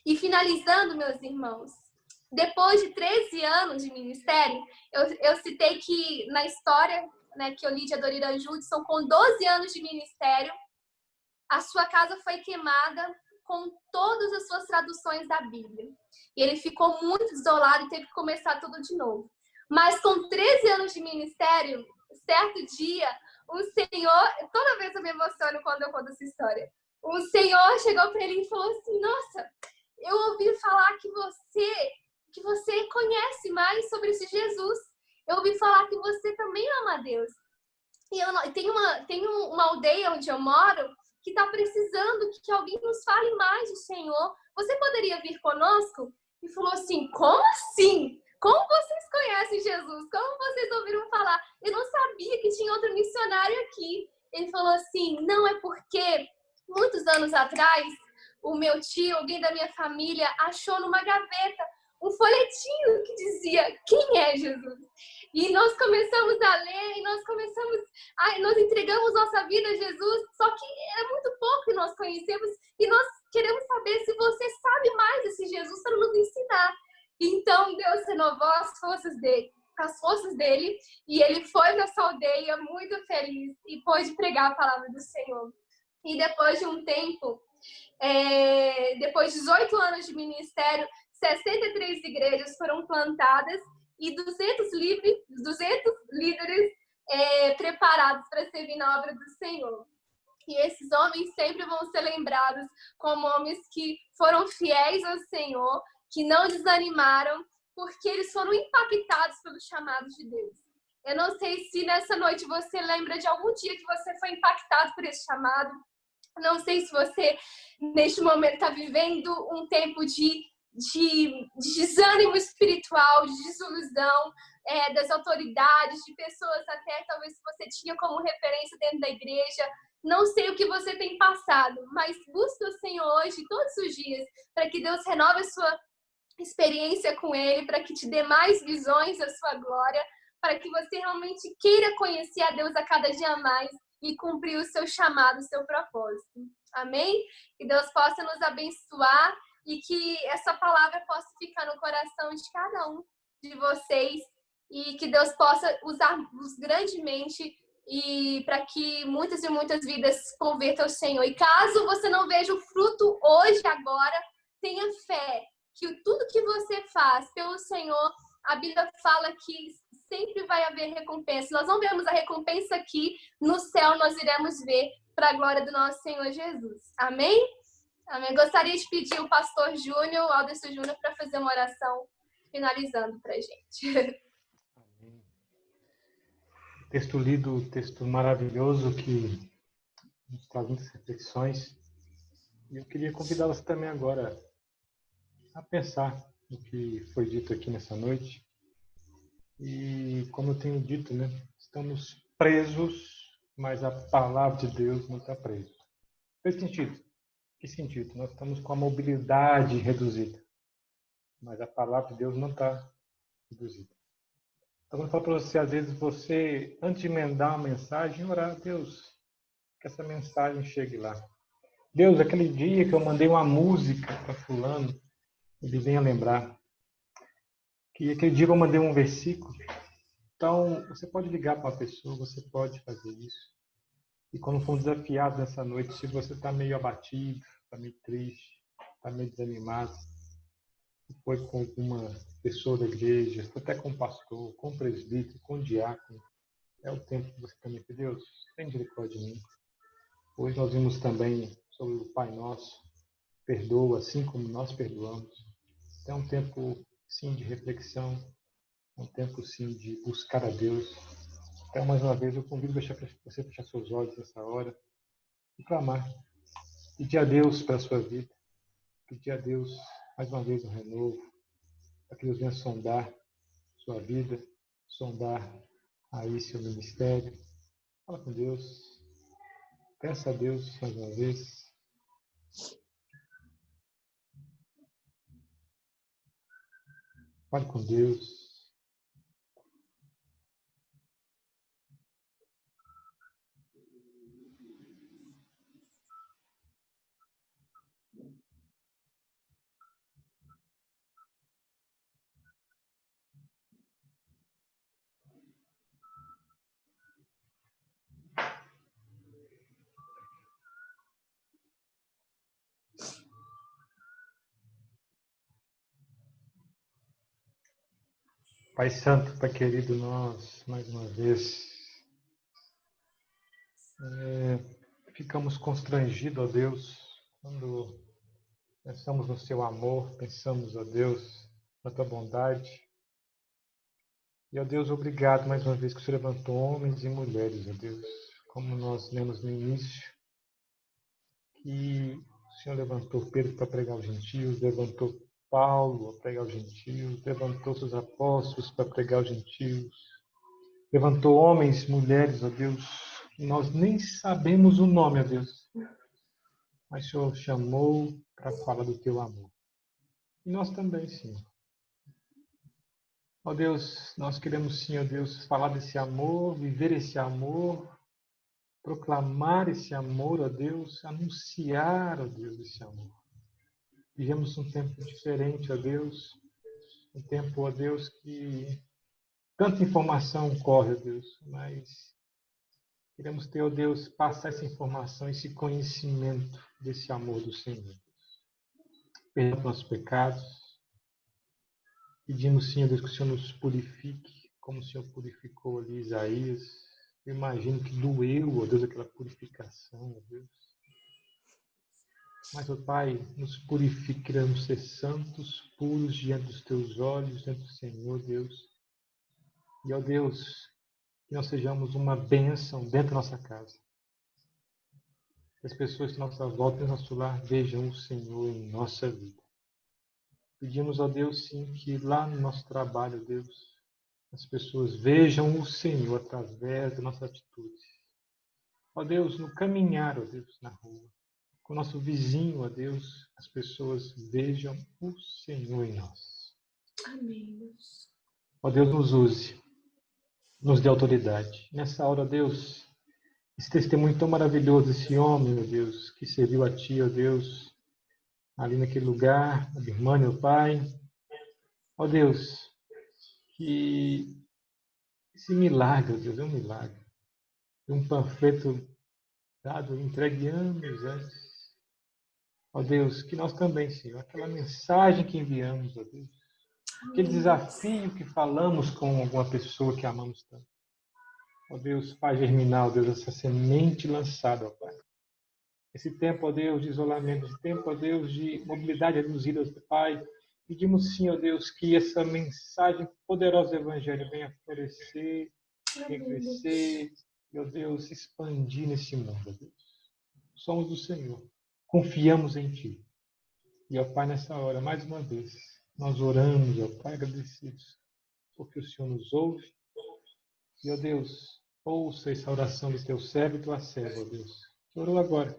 E finalizando, meus irmãos, depois de 13 anos de ministério, eu citei que na história, né, que eu li de Adoniran Judson, com 12 anos de ministério, a sua casa foi queimada com todas as suas traduções da Bíblia. E ele ficou muito isolado e teve que começar tudo de novo. Mas com 13 anos de ministério, certo dia, um senhor, toda vez eu me emociono quando eu conto essa história, um senhor chegou para ele e falou assim, nossa, eu ouvi falar que você conhece mais sobre esse Jesus. Eu ouvi falar que você também ama a Deus. E tem uma aldeia onde eu moro que está precisando que alguém nos fale mais do Senhor. Você poderia vir conosco? E falou assim, como assim? Como vocês conhecem Jesus? Como vocês ouviram falar? Eu não sabia que tinha outro missionário aqui. Ele falou assim, não, é porque muitos anos atrás, o meu tio, alguém da minha família, achou numa gaveta um folhetinho que dizia, quem é Jesus? E nós começamos a ler, e nós entregamos nossa vida a Jesus, só que é muito pouco que nós conhecemos, e nós queremos saber se você sabe mais desse Jesus para nos ensinar. Então, Deus renovou as forças dele, e ele foi nessa aldeia muito feliz, e pôde pregar a palavra do Senhor. E depois de um tempo, depois de 18 anos de ministério, 63 igrejas foram plantadas e 200 líderes preparados para servir na obra do Senhor. E esses homens sempre vão ser lembrados como homens que foram fiéis ao Senhor, que não desanimaram, porque eles foram impactados pelos chamados de Deus. Eu não sei se nessa noite você lembra de algum dia que você foi impactado por esse chamado. Não sei se você, neste momento, está vivendo um tempo de desânimo espiritual, de desilusão das autoridades, de pessoas até talvez que você tinha como referência dentro da igreja. Não sei o que você tem passado, mas busque o Senhor hoje, todos os dias, para que Deus renove a sua experiência com Ele, para que te dê mais visões da sua glória, para que você realmente queira conhecer a Deus a cada dia mais e cumprir o seu chamado, o seu propósito. Amém? Que Deus possa nos abençoar e que essa palavra possa ficar no coração de cada um de vocês e que Deus possa usar-nos grandemente e para que muitas e muitas vidas convertam ao Senhor. E caso você não veja o fruto hoje, agora, tenha fé que tudo que você faz pelo Senhor, a Bíblia fala que sempre vai haver recompensa. Nós não vemos a recompensa aqui, no céu nós iremos ver para a glória do nosso Senhor Jesus. Amém? Amém. Gostaria de pedir o pastor Júnior, o Alderson Júnior, para fazer uma oração finalizando para a gente. Amém. Texto lido, texto maravilhoso que nos traz muitas reflexões. E eu queria convidá-los também agora a pensar no que foi dito aqui nessa noite. E como eu tenho dito, né, estamos presos, mas a palavra de Deus não está presa. Faz sentido? Que sentido? Nós estamos com a mobilidade reduzida, mas a palavra de Deus não está reduzida. Então, eu falo para você, às vezes, você, antes de emendar uma mensagem, orar a Deus, que essa mensagem chegue lá. Deus, aquele dia que eu mandei uma música para fulano, ele venha lembrar. Que aquele dia eu mandei um versículo. Então, você pode ligar para uma pessoa, você pode fazer isso. E quando for desafiado nessa noite, se você está meio abatido, está meio triste, está meio desanimado, foi com alguma pessoa da igreja, foi até com o pastor, com o presbítero, com o diácono, é o tempo que você também pede, Deus, tem misericórdia de mim. Hoje nós vimos também sobre o Pai Nosso, perdoa assim como nós perdoamos. É um tempo, sim, de reflexão, é um tempo, sim, de buscar a Deus. Então, mais uma vez, eu convido você a fechar seus olhos nessa hora e clamar. Pedir a Deus pela sua vida. Pedir a Deus, mais uma vez, um renovo. Para que Deus venha sondar sua vida, sondar aí seu ministério. Fala com Deus. Peça a Deus, mais uma vez. Fale com Deus. Pai Santo, Pai querido, nós, mais uma vez, ficamos constrangidos, ó Deus, quando pensamos no Seu amor, pensamos, ó Deus, na Tua bondade. E, ó Deus, obrigado mais uma vez que o Senhor levantou homens e mulheres, ó Deus, como nós lemos no início, que o Senhor levantou Pedro para pregar aos gentios, levantou Paulo para pregar aos gentios, levantou seus apóstolos para pregar aos gentios, levantou homens, mulheres, ó Deus, que nós nem sabemos o nome, ó Deus, mas o Senhor chamou para falar do Teu amor. E nós também, Senhor. Ó Deus, nós queremos sim, ó Deus, falar desse amor, viver esse amor, proclamar esse amor, ó Deus, anunciar, ó Deus, esse amor. Vivemos um tempo diferente, ó Deus, um tempo, ó Deus, que tanta informação corre, ó Deus, mas queremos ter, ó Deus, passar essa informação, esse conhecimento desse amor do Senhor. Perdoa nossos pecados. Pedimos, sim, ó Deus, que o Senhor nos purifique, como o Senhor purificou ali Isaías. Eu imagino que doeu, ó Deus, aquela purificação, ó Deus. Mas, ó Pai, nos purifique, queremos ser santos, puros diante dos teus olhos, diante do Senhor, Deus. E, ó Deus, que nós sejamos uma bênção dentro da nossa casa. Que as pessoas que nossa volta em nosso lar vejam o Senhor em nossa vida. Pedimos, ó Deus, sim, que lá no nosso trabalho, Deus, as pessoas vejam o Senhor através da nossa atitude. Ó Deus, no caminhar, ó Deus, na rua. Com o nosso vizinho, ó Deus, as pessoas vejam o Senhor em nós. Amém, Deus. Ó Deus, nos use, nos dê autoridade. Nessa hora, ó Deus, esse testemunho tão maravilhoso desse homem, ó Deus, que serviu a Ti, ó Deus, ali naquele lugar, a minha irmã, meu pai. Ó Deus, que esse milagre, ó Deus, é um milagre. Um panfleto dado, entregue anos antes. Ó Deus, que nós também, Senhor, aquela mensagem que enviamos, ó Deus, aquele desafio que falamos com alguma pessoa que amamos tanto. Ó Deus, faz germinar, ó Deus, essa semente lançada, ó Pai. Esse tempo, ó Deus, de isolamento, esse tempo, ó Deus, de mobilidade reduzida, ó Pai. Pedimos sim, ó Deus, que essa mensagem poderosa do Evangelho venha florescer, venha crescer, e, ó Deus, se expandir nesse mundo, ó Deus. Somos do Senhor, confiamos em Ti. E, ó Pai, nessa hora, mais uma vez, nós oramos, ó Pai, agradecidos, porque o Senhor nos ouve. E, ó Deus, ouça essa oração do Teu servo e Tua serva, ó Deus, que orou agora,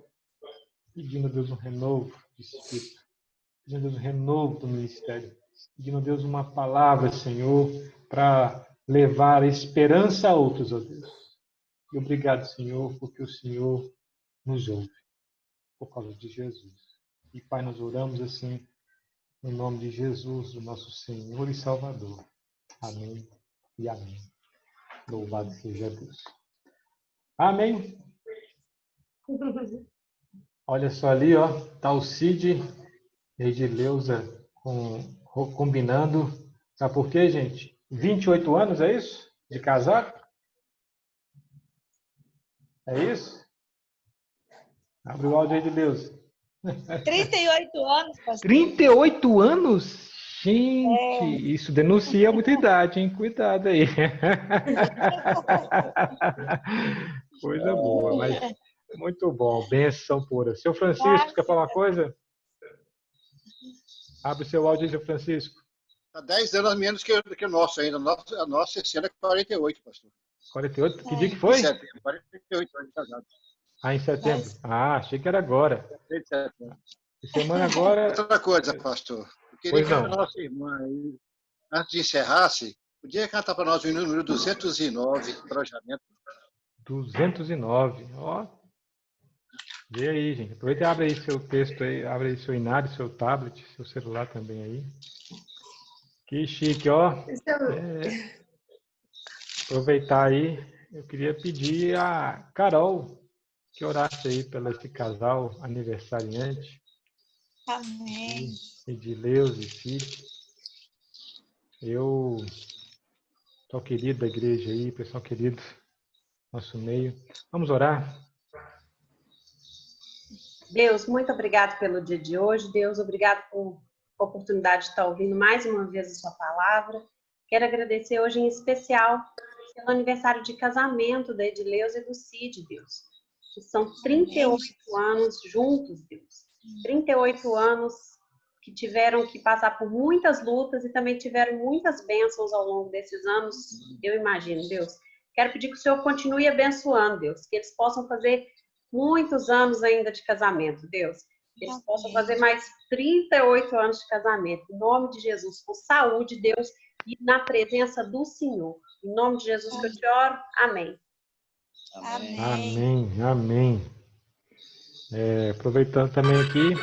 pedindo a Deus um renovo de espírito, pedindo a Deus um renovo do ministério, pedindo a Deus uma palavra, Senhor, para levar esperança a outros, ó Deus. E obrigado, Senhor, porque o Senhor nos ouve, por causa de Jesus. E, Pai, nós oramos assim, no nome de Jesus, o nosso Senhor e Salvador. Amém e amém. Louvado seja Deus. Amém. Olha só ali, ó, tá o Cid e a Edileuza combinando. Sabe por quê, gente? 28 anos, é isso? De casado? É isso? Abre o áudio aí, Edileuza. 38 anos, pastor. 38 anos? Gente, isso denuncia muita idade, hein? Cuidado aí. Coisa boa, mas muito bom. Benção pura. Seu Francisco, quer falar uma coisa? Abre o seu áudio aí, seu Francisco. Há 10 anos menos que o nosso ainda. A nossa esse ano é 48, pastor. 48? Que dia que foi? Em setembro, 48 anos de casado. Ah, em setembro. Ah, achei que era agora. De setembro. E semana agora... Outra coisa, pastor. Eu queria que a nossa irmã aí, antes de encerrasse, podia cantar para nós o número 209, Projamento. 209. Ó. Vê aí, gente. Aproveita e abre aí seu texto aí, abre aí seu inário, seu tablet, seu celular também aí. Que chique, ó. Aproveitar aí, eu queria pedir a Carol que orasse aí pelo esse casal aniversariante. Amém. Edileuza e Cid. Eu sou querido da igreja aí, pessoal querido, nosso meio. Vamos orar? Deus, muito obrigado pelo dia de hoje. Deus, obrigado por a oportunidade de estar ouvindo mais uma vez a sua palavra. Quero agradecer hoje em especial pelo aniversário de casamento da Edileuza e do Cid, Deus. Que são 38 anos juntos, Deus. 38 anos que tiveram que passar por muitas lutas e também tiveram muitas bênçãos ao longo desses anos, eu imagino, Deus. Quero pedir que o Senhor continue abençoando, Deus, que eles possam fazer muitos anos ainda de casamento, Deus. Que eles possam fazer mais 38 anos de casamento, em nome de Jesus, com saúde, Deus, e na presença do Senhor. Em nome de Jesus que eu te oro, amém. Amém, amém. Aproveitando também aqui,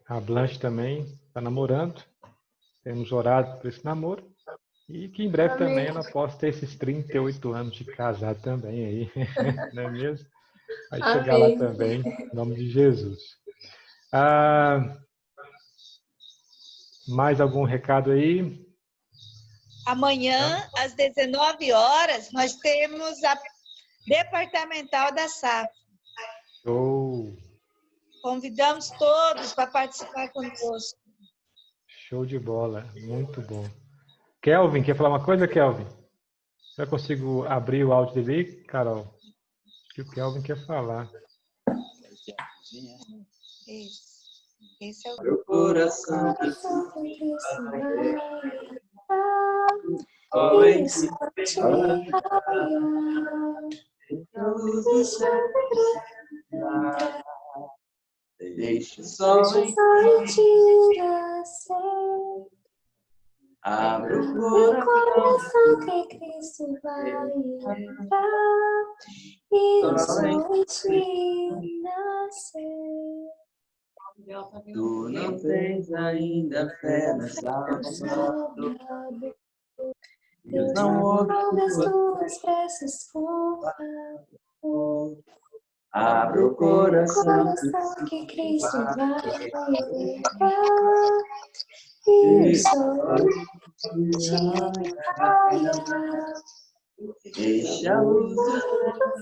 a Blanche também está namorando. Temos orado por esse namoro. E que em breve também ela possa ter esses 38 anos de casado também aí. Não é mesmo? Vai chegar lá também, em nome de Jesus. Mais algum recado aí? Amanhã, às 19 horas, nós temos a departamental da SAF. Convidamos todos para participar conosco. Show de bola, muito bom. Kelvin, quer falar uma coisa, Kelvin? Já consigo abrir o áudio dele aí, Carol? Acho que o Kelvin quer falar. Esse é o Meu coração que deixe só em ti nascer. Abre o coração que Cristo vai entrar. E só em ti nascer. Tu não tens ainda fé na salvação. Deus não ouve as tuas preces, por favor. Abre o coração que Cristo vai entrar. E só em ti raiar. Deixa a luz do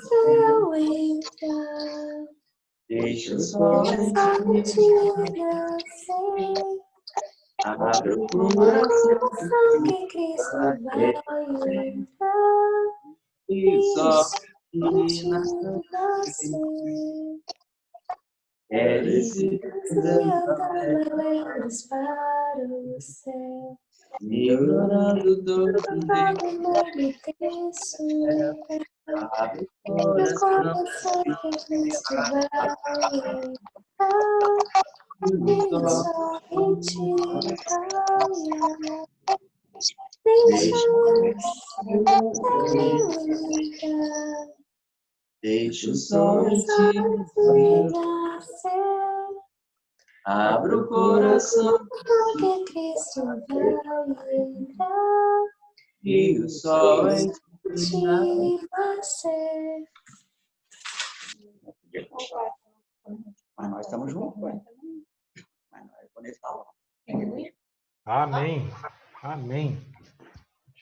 céu entrar. Deixa o sol em ti nascer. Abre o coração que Cristo vai entrar. E só em ti nascer. Eles alegres para o céu. Me orando todo dia. Abre o coração que Cristo vai entrar. E só em ti raiar. Deixa o céu entrar. Deixa o sol em ti nascer. Abre o coração que Cristo vai entrar. E o sol em ti nascer. Mas nós estamos juntos, né? Mas nós conectamos. Amém. Amém.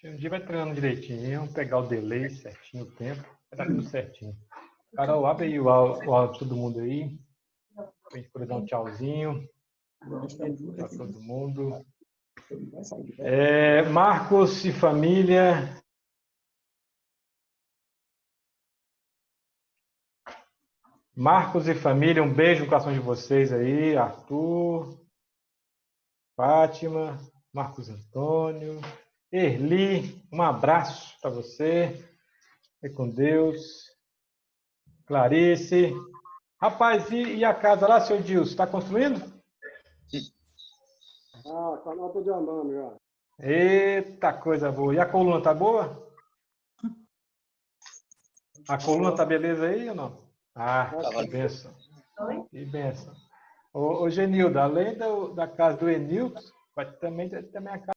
Um dia vai treinando direitinho. Vamos pegar o delay certinho, o tempo. Vai dar tudo certinho. Carol, abre aí o áudio de todo mundo aí. Pra gente poder dar um tchauzinho. Para todo mundo. Marcos e família. Marcos e família, um beijo no coração de vocês aí. Arthur, Fátima, Marcos Antônio, Erli, um abraço para você. Fique com Deus. Clarice. Rapaz, e a casa lá, seu Dilson, está construindo? Ah, tá na de andando já. Eita, coisa boa. E a coluna tá boa? A coluna tá beleza aí ou não? Ah, que benção. Que benção. Ô Genildo, além da casa do Enilton, vai também a casa